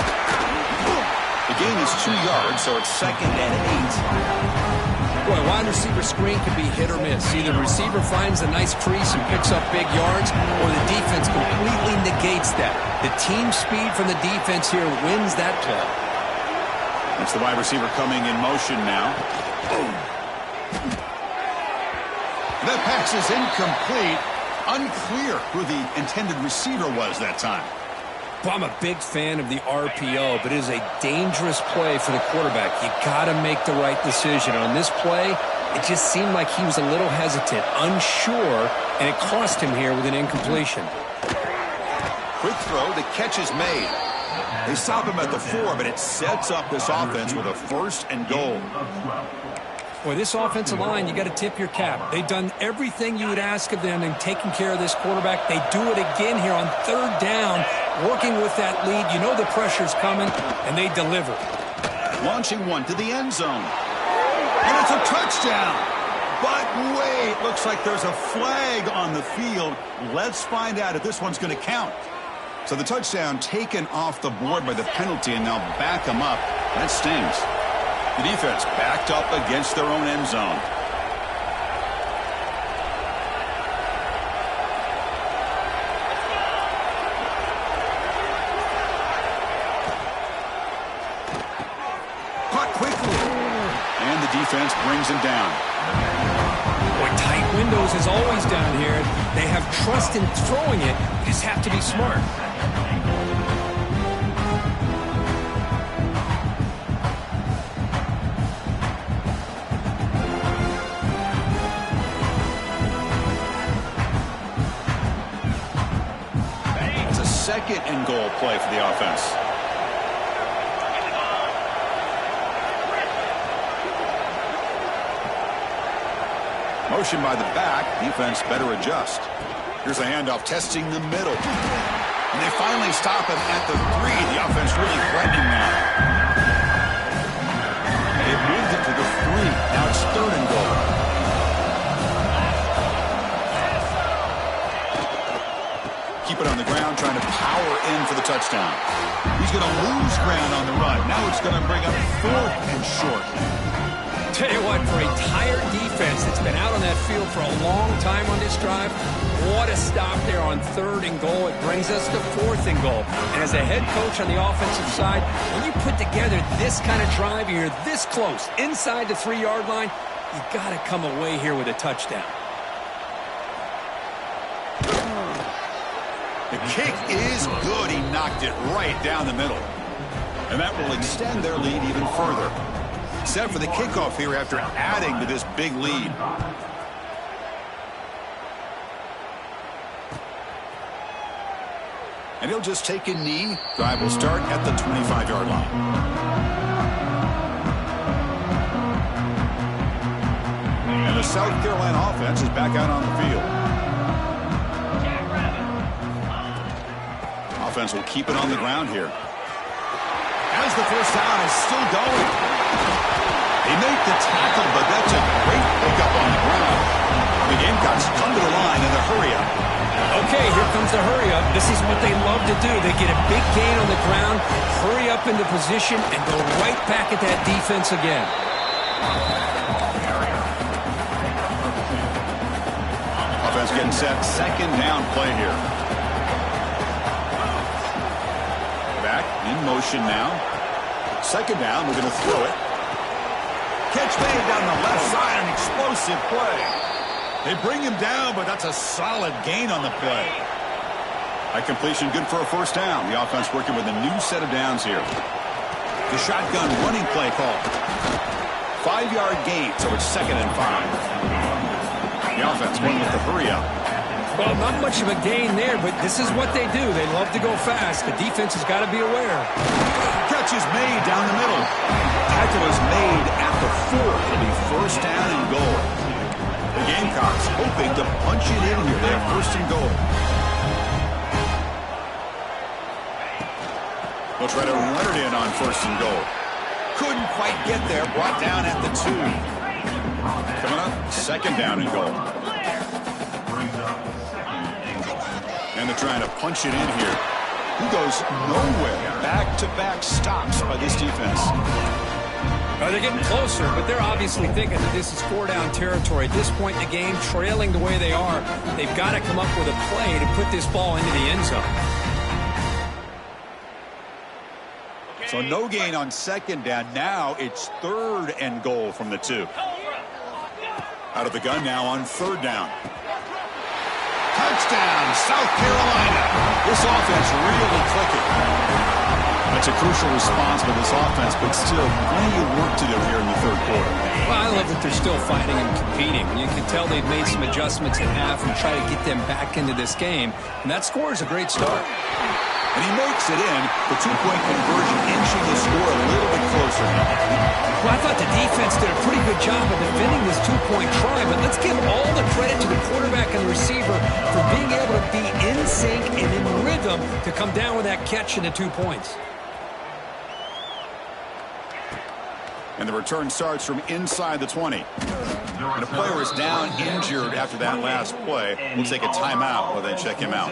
The gain is 2 yards, so it's 2nd and 8.
Boy, wide receiver screen can be hit or miss. Either the receiver finds a nice crease and picks up big yards, or the defense completely negates that. The team speed from the defense here wins that play.
That's the wide receiver coming in motion now. That pass is incomplete. Unclear who the intended receiver was that time.
Well, I'm a big fan of the RPO, but it is a dangerous play for the quarterback. You got to make the right decision. On this play, it just seemed like he was a little hesitant, unsure, and it cost him here with an incompletion.
Quick throw, the catch is made. They stop him at the 4, but it sets up this offense with a 1st and goal.
Boy, this offensive line, you got to tip your cap. They've done everything you would ask of them in taking care of this quarterback. They do it again here on 3rd down, working with that lead. You know the pressure's coming, and they deliver.
Launching one to the end zone. And it's a touchdown. But wait, looks like there's a flag on the field. Let's find out if this one's going to count. So the touchdown taken off the board by the penalty, and now back them up. That stings. The defense backed up against their own end zone. Caught quickly. And the defense brings him down.
Boy, tight windows is always down here. They have trust in throwing it. You just have to be smart.
Second and goal play for the offense. Motion by the back. Defense better adjust. Here's a handoff testing the middle. And they finally stop him at the 3. The offense really threatening now. They've moved it to the 3. Now it's 3rd and goal. Keep it on the ground, trying to power in for the touchdown. He's going to lose ground on the run. Now it's going to bring up 4th and short.
Tell you what, for a tired defense that's been out on that field for a long time on this drive, what a stop there on 3rd and goal. It brings us to 4th and goal. And as a head coach on the offensive side, when you put together this kind of drive, you're this close, inside the 3-yard line, you got to come away here with a touchdown.
The kick is good. He knocked it right down the middle. And that will extend their lead even further. Set for the kickoff here after adding to this big lead. And he'll just take a knee. Drive will start at the 25-yard line. And the South Carolina offense is back out on the field. Offense will keep it on the ground here. As the first down is still going. They make the tackle, but that's a great pickup on the ground. The Gamecocks come to the line in the hurry-up.
Okay, here comes the hurry-up. This is what they love to do. They get a big gain on the ground, hurry up into position, and go right back at that defense again.
Offense getting set. Second down play here. Back in motion now. Second down, we're going to throw it. Catch made down the left side, an explosive play. They bring him down, but that's a solid gain on the play. That completion good for a first down. The offense working with a new set of downs here. The shotgun running play call. 5-yard gain, so it's 2nd and 5. The offense going with the hurry-up.
Well, not much of a gain there, but this is what they do. They love to go fast. The defense has got to be aware.
Catch is made down the middle. Tackle is made at the 4. It'll be first down and goal. The Gamecocks hoping to punch it in here. They have first and goal. They'll try to run it in on first and goal. Couldn't quite get there. Brought down at the 2. Coming up, second down and goal. And they're trying to punch it in here. He goes nowhere. Back-to-back stops by this defense.
They're getting closer, but they're obviously thinking that this is 4-down territory. At this point in the game, trailing the way they are, they've got to come up with a play to put this ball into the end zone.
So no gain on second down. Now it's 3rd and goal from the 2. Out of the gun now on 3rd down. Touchdown, South Carolina. This offense really clicking. That's a crucial response by this offense, but still plenty of work to do here in the 3rd quarter.
Well, I love that they're still fighting and competing. You can tell they've made some adjustments at half and try to get them back into this game. And that score is a great start.
And he makes it in. The 2-point conversion inching the score a little bit closer.
Well, I thought the defense did a pretty good job of defending this 2-point try, but let's give all the credit to the quarterback and the receiver for being able to be in sync and in rhythm to come down with that catch and the 2 points.
And the return starts from inside the 20. And a player is down injured after that last play. We'll take a timeout while they check him out.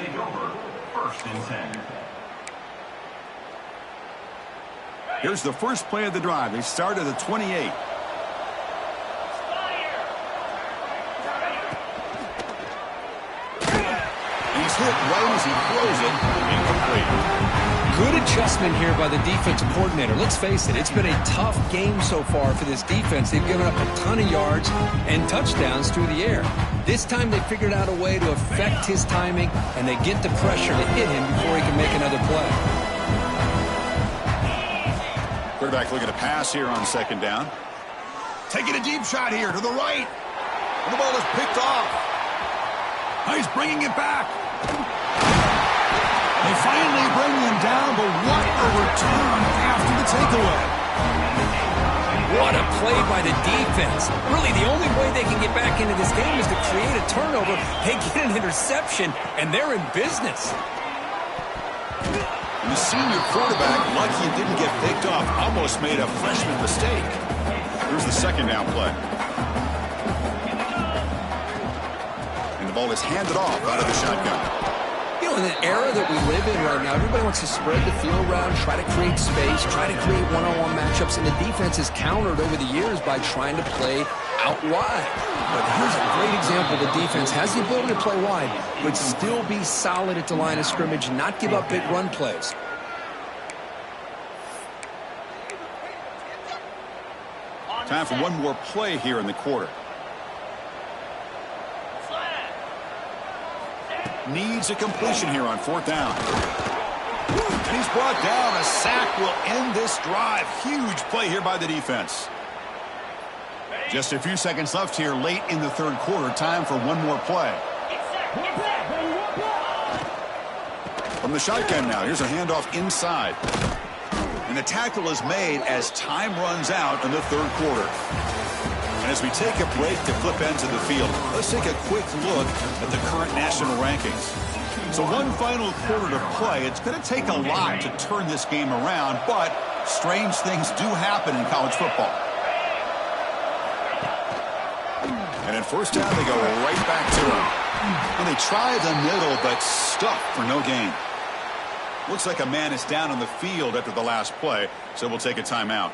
Here's the first play of the drive. They start at the 28. And he's hit right as he throws it. Incomplete.
Good adjustment here by the defensive coordinator. Let's face it, it's been a tough game so far for this defense. They've given up a ton of yards and touchdowns through the air. This time they figured out a way to affect his timing, and they get the pressure to hit him before he can make another play.
Quarterback looking to pass here on second down. Taking a deep shot here to the right. And the ball is picked off. Now he's bringing it back. They finally bring him down, but what a return after the takeaway.
What a play by the defense. Really, the only way they can get back into this game is to create a turnover. They get an interception, and they're in business.
The senior quarterback, lucky it didn't get picked off, almost made a freshman mistake. Here's the second down play. And the ball is handed off out of the shotgun.
You know, in the era that we live in right now, everybody wants to spread the field around, try to create space, try to create one-on-one matchups, and the defense has countered over the years by trying to play out wide. But here's a great example. The defense has the ability to play wide, but still be solid at the line of scrimmage, not give up big run plays.
Time for one more play here in the quarter. Needs a completion here on 4th down. And he's brought down. A sack will end this drive. Huge play here by the defense. Just a few seconds left here late in the 3rd quarter. Time for one more play. From the shotgun now, here's a handoff inside. And the tackle is made as time runs out in the third quarter. And as we take a break to flip ends of the field, let's take a quick look at the current national rankings. So one final quarter to play. It's going to take a lot to turn this game around, but strange things do happen in college football. And in first down, they go right back to him. And they try the middle, but stuffed for no gain. Looks like a man is down on the field after the last play, so we'll take a timeout.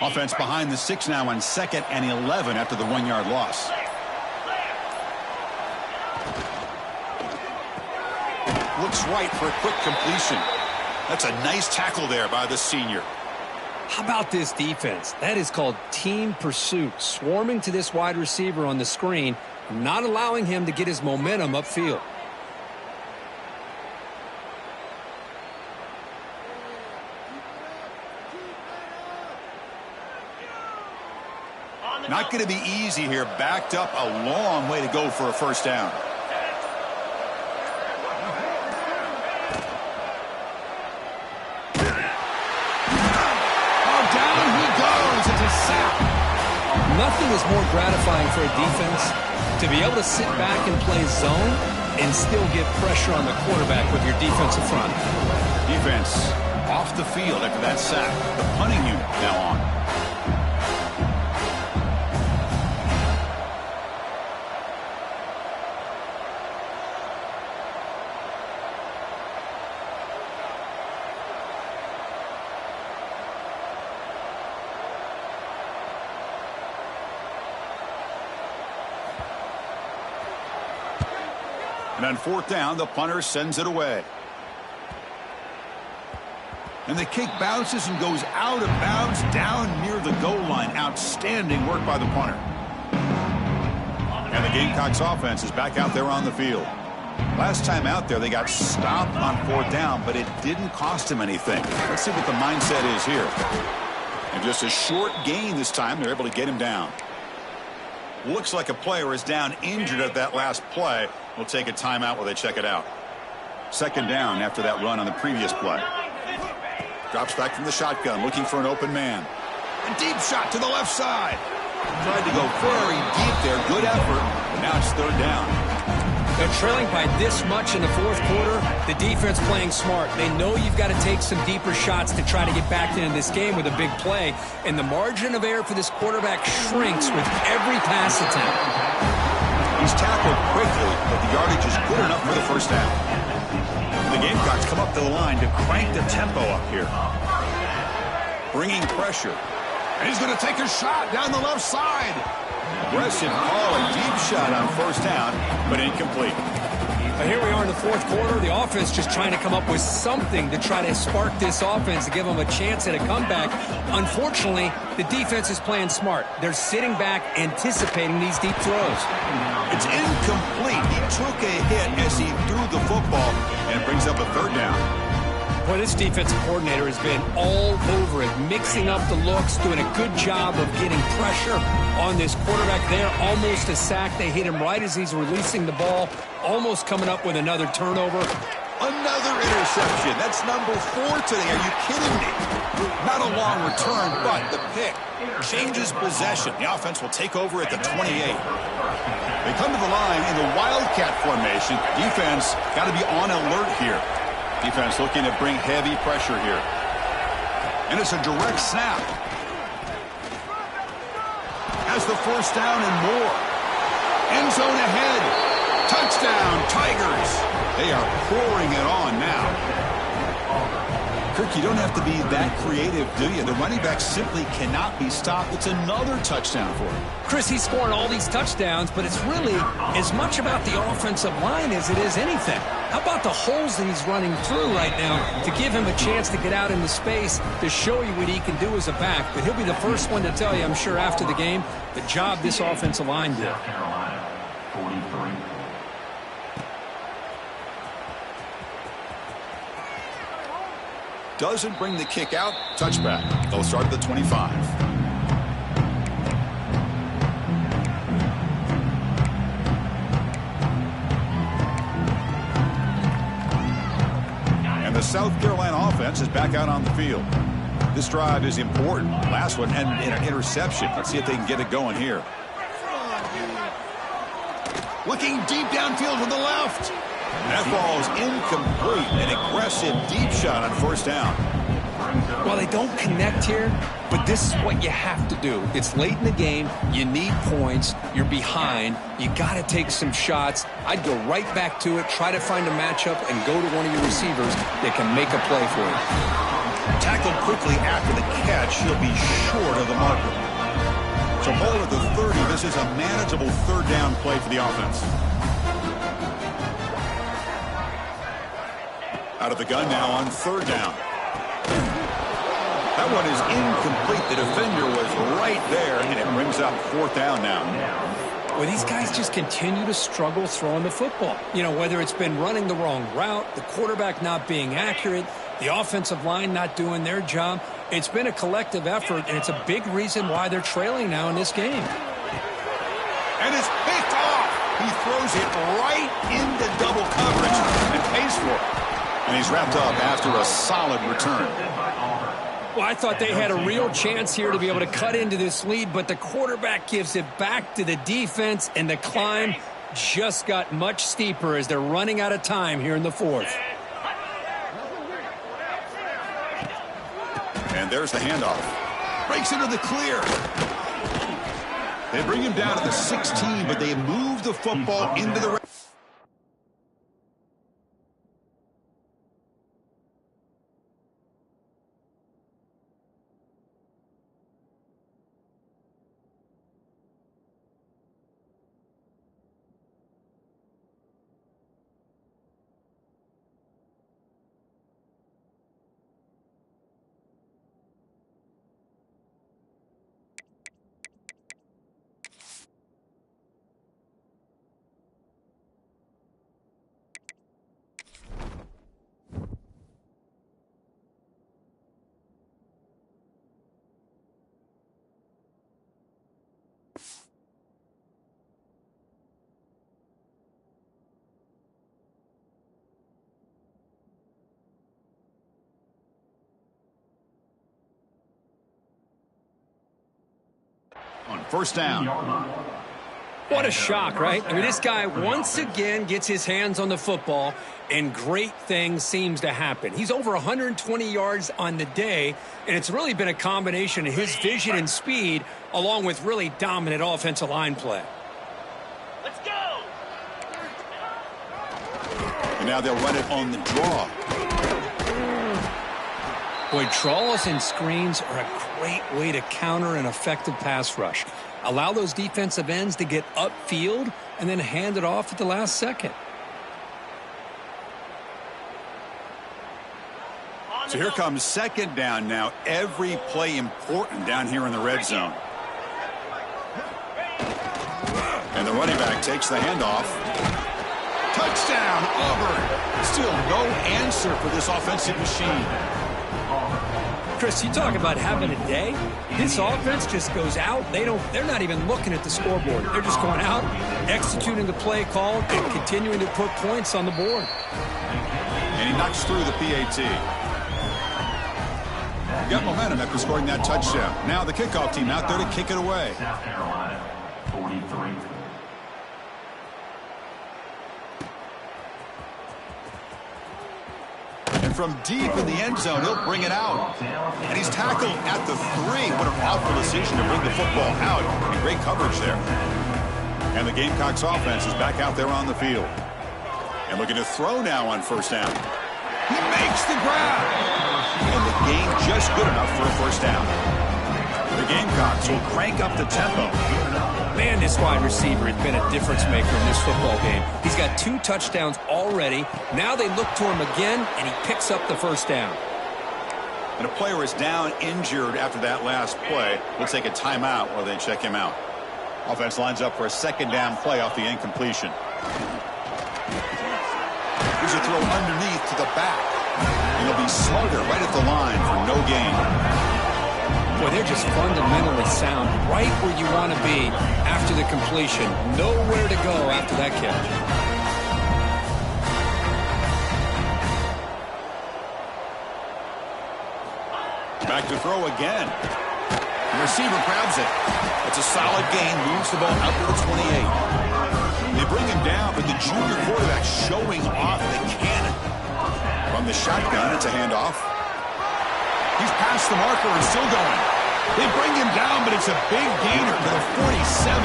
Offense behind the 6 now on 2nd and 11 after the 1-yard loss. Looks right for a quick completion. That's a nice tackle there by the senior.
How about this defense? That is called team pursuit. Swarming to this wide receiver on the screen, not allowing him to get his momentum upfield.
Not going to be easy here. Backed up a long way to go for a first down. Oh, down he goes. It's a sack.
Nothing is more gratifying for a defense to be able to sit back and play zone and still get pressure on the quarterback with your defensive front.
Defense off the field after that sack. The punting unit now on. And on fourth down, the punter sends it away. And the kick bounces and goes out of bounds down near the goal line. Outstanding work by the punter. And the Gamecocks offense is back out there on the field. Last time out there, they got stopped on fourth down, but it didn't cost them anything. Let's see what the mindset is here. And just a short gain this time, they're able to get him down. Looks like a player is down injured at that last play. We'll take a timeout while they check it out. Second down after that run on the previous play. Drops back from the shotgun, looking for an open man. A deep shot to the left side. Tried to go very deep there. Good effort. But now it's third down.
They're trailing by this much in the fourth quarter. The defense playing smart. They know you've got to take some deeper shots to try to get back into this game with a big play. And the margin of error for this quarterback shrinks with every pass attempt.
He's tackled quickly, but the yardage is good enough for the first down. The Gamecocks come up to the line to crank the tempo up here. Bringing pressure. And he's going to take a shot down the left side. Aggressive call, a deep shot on first down, but incomplete.
Here we are in the fourth quarter. The offense just trying to come up with something to try to spark this offense to give them a chance at a comeback. Unfortunately, the defense is playing smart. They're sitting back, anticipating these deep throws.
It's incomplete. He took a hit as he threw the football, and it brings up a third down.
Boy, this defensive coordinator has been all over it, mixing up the looks, doing a good job of getting pressure on this quarterback there. Almost a sack. They hit him right as he's releasing the ball, almost coming up with another turnover.
Another interception. That's number 4 today. Are you kidding me? Not a long return, but the pick changes possession. The offense will take over at the 28. They come to the line in the Wildcat formation. Defense got to be on alert here. Defense looking to bring heavy pressure here. And it's a direct snap. Has the first down and more. End zone ahead. Touchdown, Tigers. They are pouring it on now. Kirk, you don't have to be that creative, do you? The running back simply cannot be stopped. It's another touchdown for him.
Chris, he's scoring all these touchdowns, but it's really as much about the offensive line as it is anything. How about the holes that he's running through right now to give him a chance to get out into space to show you what he can do as a back? But he'll be the first one to tell you, I'm sure, after the game, the job this offensive line did.
South Carolina, 43.
Doesn't bring the kick out. Touchback. They'll start at the 25. And the South Carolina offense is back out on the field. This drive is important. Last one ended in an interception. Let's see if they can get it going here. Looking deep downfield to the left. That ball's incomplete. An aggressive deep shot on first down.
Well, they don't connect here, but this is what you have to do. It's late in the game. You need points. You're behind. You got to take some shots. I'd go right back to it, try to find a matchup, and go to one of your receivers that can make a play for you.
Tackled quickly after the catch. He'll be short of the marker. So ball at the 30. This is a manageable third down play for the offense. Out of the gun now on third down. That one is incomplete. The defender was right there, and it brings up fourth down now.
Well, these guys just continue to struggle throwing the football. You know, whether it's been running the wrong route, the quarterback not being accurate, the offensive line not doing their job. It's been a collective effort, and it's a big reason why they're trailing now in this game.
And it's picked off. He throws it right into double coverage and pays for it. And he's wrapped up after a solid return.
Well, I thought they had a real chance here to be able to cut into this lead, but the quarterback gives it back to the defense, and the climb just got much steeper as they're running out of time here in the fourth.
And there's the handoff. Breaks into the clear. They bring him down to the 16, but they move the football into the... On first down.
What a shock, right? I mean, this guy once again gets his hands on the football, and great things seems to happen. He's over 120 yards on the day, and it's really been a combination of his vision and speed along with really dominant offensive line play.
Let's go!
And now they'll run it on the draw.
Boy, draws and screens are a great way to counter an effective pass rush. Allow those defensive ends to get upfield and then hand it off at the last second.
So here comes second down now. Every play important down here in the red zone. And the running back takes the handoff. Touchdown, Auburn. Still no answer for this offensive machine.
Chris, you talk about having a day. This offense just goes out. They're not even looking at the scoreboard. They're just going out, executing the play called, and continuing to put points on the board.
And he knocks through the PAT. Got momentum after scoring that touchdown. Now the kickoff team out there to kick it away.
South Carolina, 43.
And from deep in the end zone, he'll bring it out. And he's tackled at the 3. What an awful decision to bring the football out. And great coverage there. And the Gamecocks offense is back out there on the field. And looking to throw now on first down. He makes the grab. And the game just good enough for a first down. The Gamecocks will crank up the tempo.
Man, this wide receiver has been a difference maker in this football game. He's got 2 touchdowns already. Now they look to him again, and he picks up the first down.
And a player is down injured after that last play. We'll take a timeout while they check him out. Offense lines up for a second down play off the incompletion. Here's a throw underneath to the back. And he'll be smarter right at the line for no gain.
Boy, they're just fundamentally sound right where you want to be after the completion. Nowhere to go after that catch.
Back to throw again. The receiver grabs it. It's a solid gain. Moves the ball out to the 28. They bring him down, but the junior quarterback showing off the cannon. From the shotgun, it's a handoff. He's past the marker and still going. They bring him down, but it's a big gainer to the 47.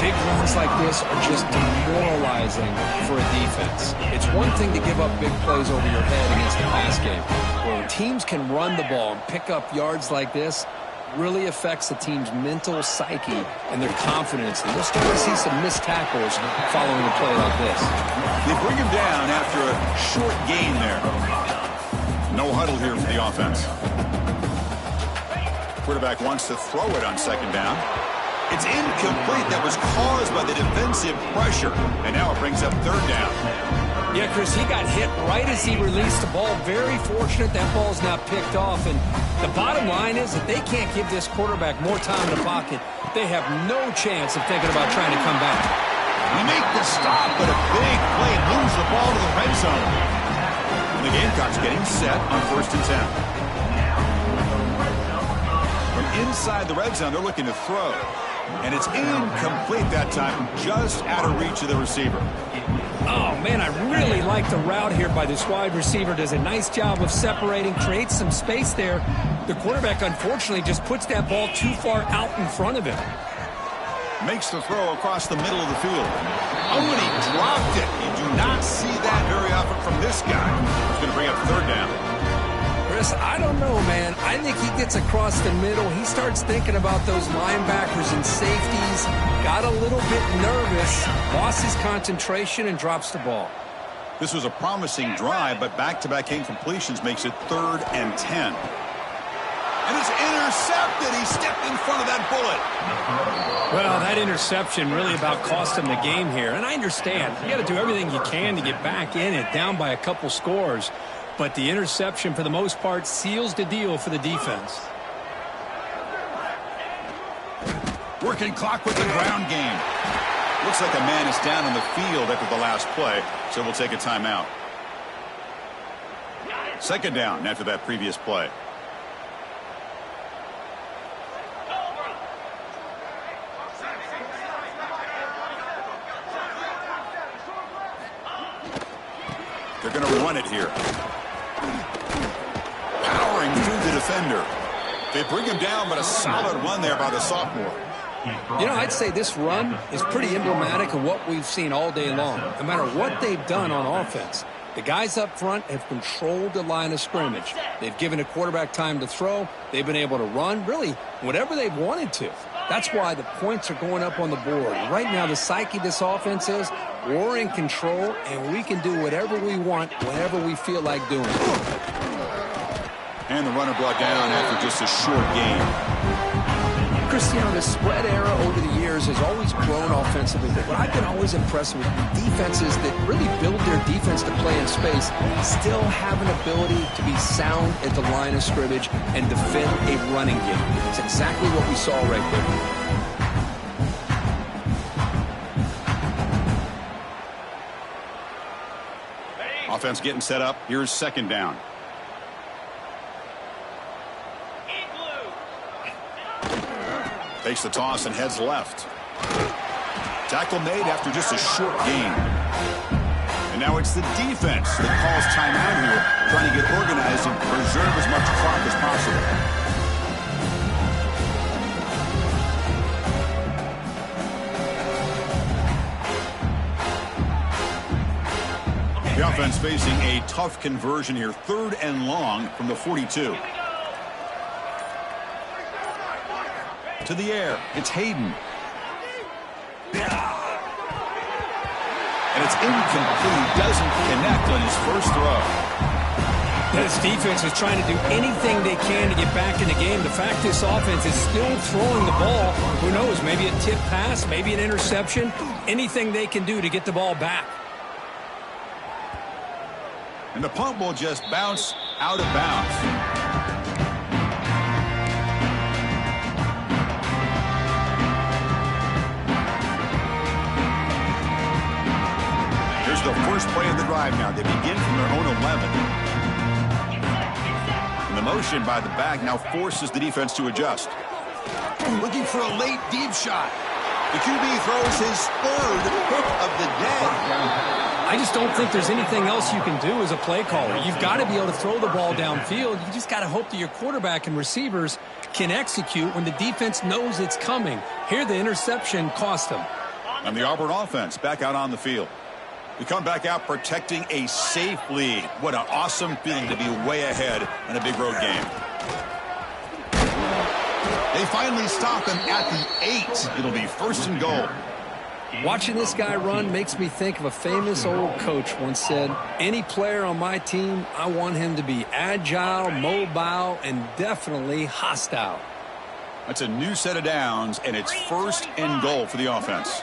Big runs like this are just demoralizing for a defense. It's one thing to give up big plays over your head against the pass game. When teams can run the ball and pick up yards like this, really affects the team's mental psyche and their confidence. And you'll start to see some missed tackles following a play like this.
They bring him down after a short gain there. No huddle here for the offense. Quarterback wants to throw it on second down. It's incomplete. That was caused by the defensive pressure. And now it brings up third down.
Yeah, Chris, he got hit right as he released the ball. Very fortunate that ball's now picked off. And the bottom line is that they can't give this quarterback more time in the pocket. They have no chance of thinking about trying to come back.
We make the stop, but a big play moves the ball to the red zone. And the Gamecocks getting set on 1st and 10. From inside the red zone, they're looking to throw. And it's incomplete that time, just out of reach of the receiver.
Oh, man, I really like the route here by this wide receiver. Does a nice job of separating, creates some space there. The quarterback, unfortunately, just puts that ball too far out in front of him.
Makes the throw across the middle of the field. Oh, and he dropped it. You do not see that very often from this guy. He's going to bring up third down.
Chris, I don't know, man. I think he gets across the middle. He starts thinking about those linebackers and safeties. Got a little bit nervous, lost his concentration, and drops the ball.
This was a promising drive, but back-to-back incompletions makes it 3rd and 10. And it's intercepted. He stepped in front of that bullet.
Well, that interception really about cost him the game here. And I understand. You got to do everything you can to get back in it, down by a couple scores. But the interception, for the most part, seals the deal for the defense.
Working clock with the ground game. Looks like a man is down on the field after the last play, so we'll take a timeout. 2nd down after that previous play. They're going to run it here. Powering through the defender. They bring him down, but a solid run there by the sophomore.
You know, I'd say this run is pretty emblematic of what we've seen all day long. No matter what they've done on offense, the guys up front have controlled the line of scrimmage. They've given a quarterback time to throw. They've been able to run, really, whatever they've wanted to. That's why the points are going up on the board. Right now, the psyche of this offense is we're in control, and we can do whatever we want whenever we feel like doing it.
And the runner brought down after just a short game.
Cristiano, the spread era over the years has always grown offensively, but what I've been always impressed with defenses that really build their defense to play in space still have an ability to be sound at the line of scrimmage and defend a running game. It's exactly what we saw right there.
Offense getting set up. Here's 2nd down. Takes the toss and heads left. Tackle made after just a short gain. And now it's the defense that calls timeout here, trying to get organized and preserve as much clock as possible. The offense facing a tough conversion here. 3rd and long from the 42. To the air. It's Hayden. And it's incomplete. He doesn't connect on his first throw.
This defense is trying to do anything they can to get back in the game. The fact this offense is still throwing the ball, who knows, maybe a tip pass, maybe an interception, anything they can do to get the ball back.
And the punt will just bounce out of bounds. Here's the first play of the drive now. They begin from their own 11. And the motion by the back now forces the defense to adjust. Looking for a late deep shot. The QB throws his third pick of the day.
I just don't think there's anything else you can do as a play caller. You've got to be able to throw the ball downfield. You just got to hope that your quarterback and receivers can execute when the defense knows it's coming. Here, the interception cost them.
And the Auburn offense back out on the field. We come back out protecting a safe lead. What an awesome feeling to be way ahead in a big road game. They finally stop him at the 8. It'll be first and goal.
Watching this guy run makes me think of a famous old coach once said, any player on my team, I want him to be agile, mobile, and definitely hostile.
That's a new set of downs, and it's first and goal for the offense.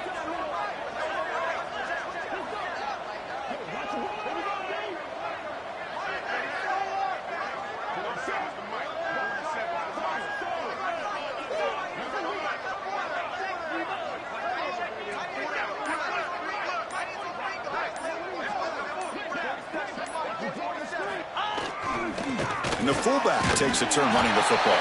And the fullback takes a turn running the football.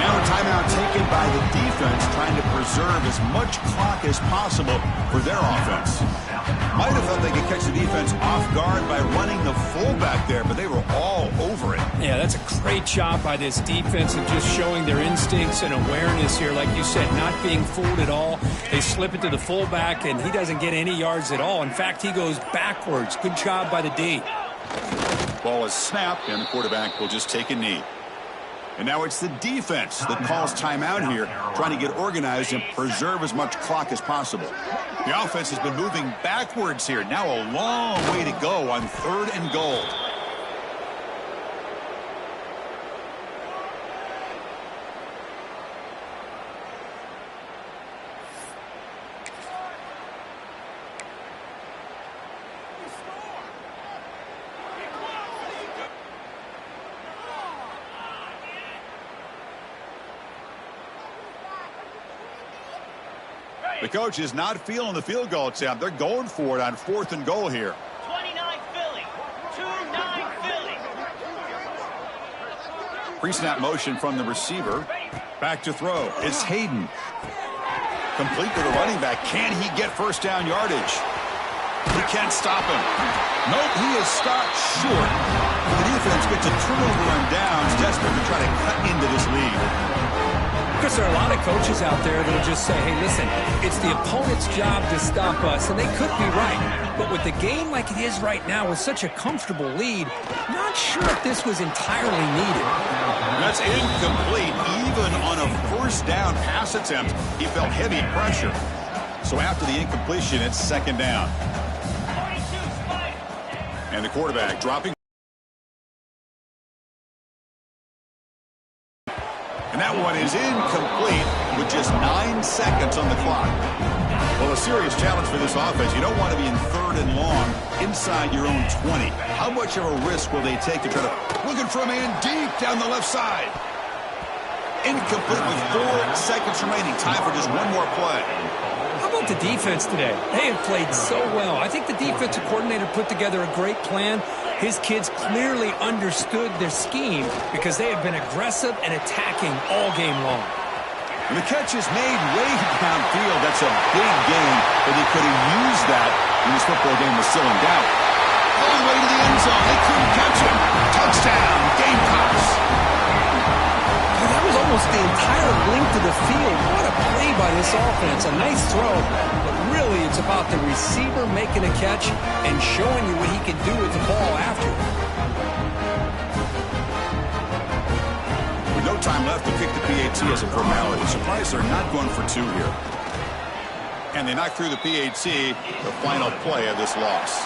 Now a timeout taken by the defense, trying to preserve as much clock as possible for their offense. Might have thought they could catch the defense off guard by running the fullback there, but they were all over it.
Yeah, that's a great job by this defense of just showing their instincts and awareness here. Like you said, not being fooled at all. They slip it to the fullback, and he doesn't get any yards at all. In fact, he goes backwards. Good job by the D.
Ball is snapped, and the quarterback will just take a knee. And now it's the defense that calls timeout here, trying to get organized and preserve as much clock as possible. The offense has been moving backwards here. Now a long way to go on third and goal. The coach is not feeling the field goal attempt. They're going for it on fourth and goal here.
29 Philly. 2-9 Philly.
Pre-snap motion from the receiver. Back to throw. It's Hayden. Complete to the running back. Can he get first down yardage? He can't stop him. Nope, he is stopped short. The defense gets a turnover on downs, desperate to try to cut into this lead.
Because there are a lot of coaches out there that will just say, hey, listen, it's the opponent's job to stop us, and they could be right. But with the game like it is right now with such a comfortable lead, not sure if this was entirely needed.
That's incomplete. Even on a first down pass attempt, he felt heavy pressure. So after the incompletion, it's second down. And the quarterback dropping. And that one is incomplete with just 9 seconds on the clock. Well, a serious challenge for this offense. You don't want to be in third and long inside your own 20. How much of a risk will they take to try to... Looking for a man deep down the left side. Incomplete with 4 seconds remaining. Time for just one more play.
How about the defense today? They have played so well. I think the defensive coordinator put together a great plan. His kids clearly understood their scheme because they have been aggressive and attacking all game long.
And the catch is made way downfield. That's a big gain, but he could have used that when this football game was still in doubt. All the way to the end zone. They couldn't catch him. Touchdown, Gamecocks.
That was almost the entire length of the field. What a play by this offense. A nice throw, but really it's about the receiver making a catch and showing you what he can do with the ball after.
With no time left to kick the PAT as a formality. Surprised they're not going for 2 here. And they knock through the PAT, the final play of this loss.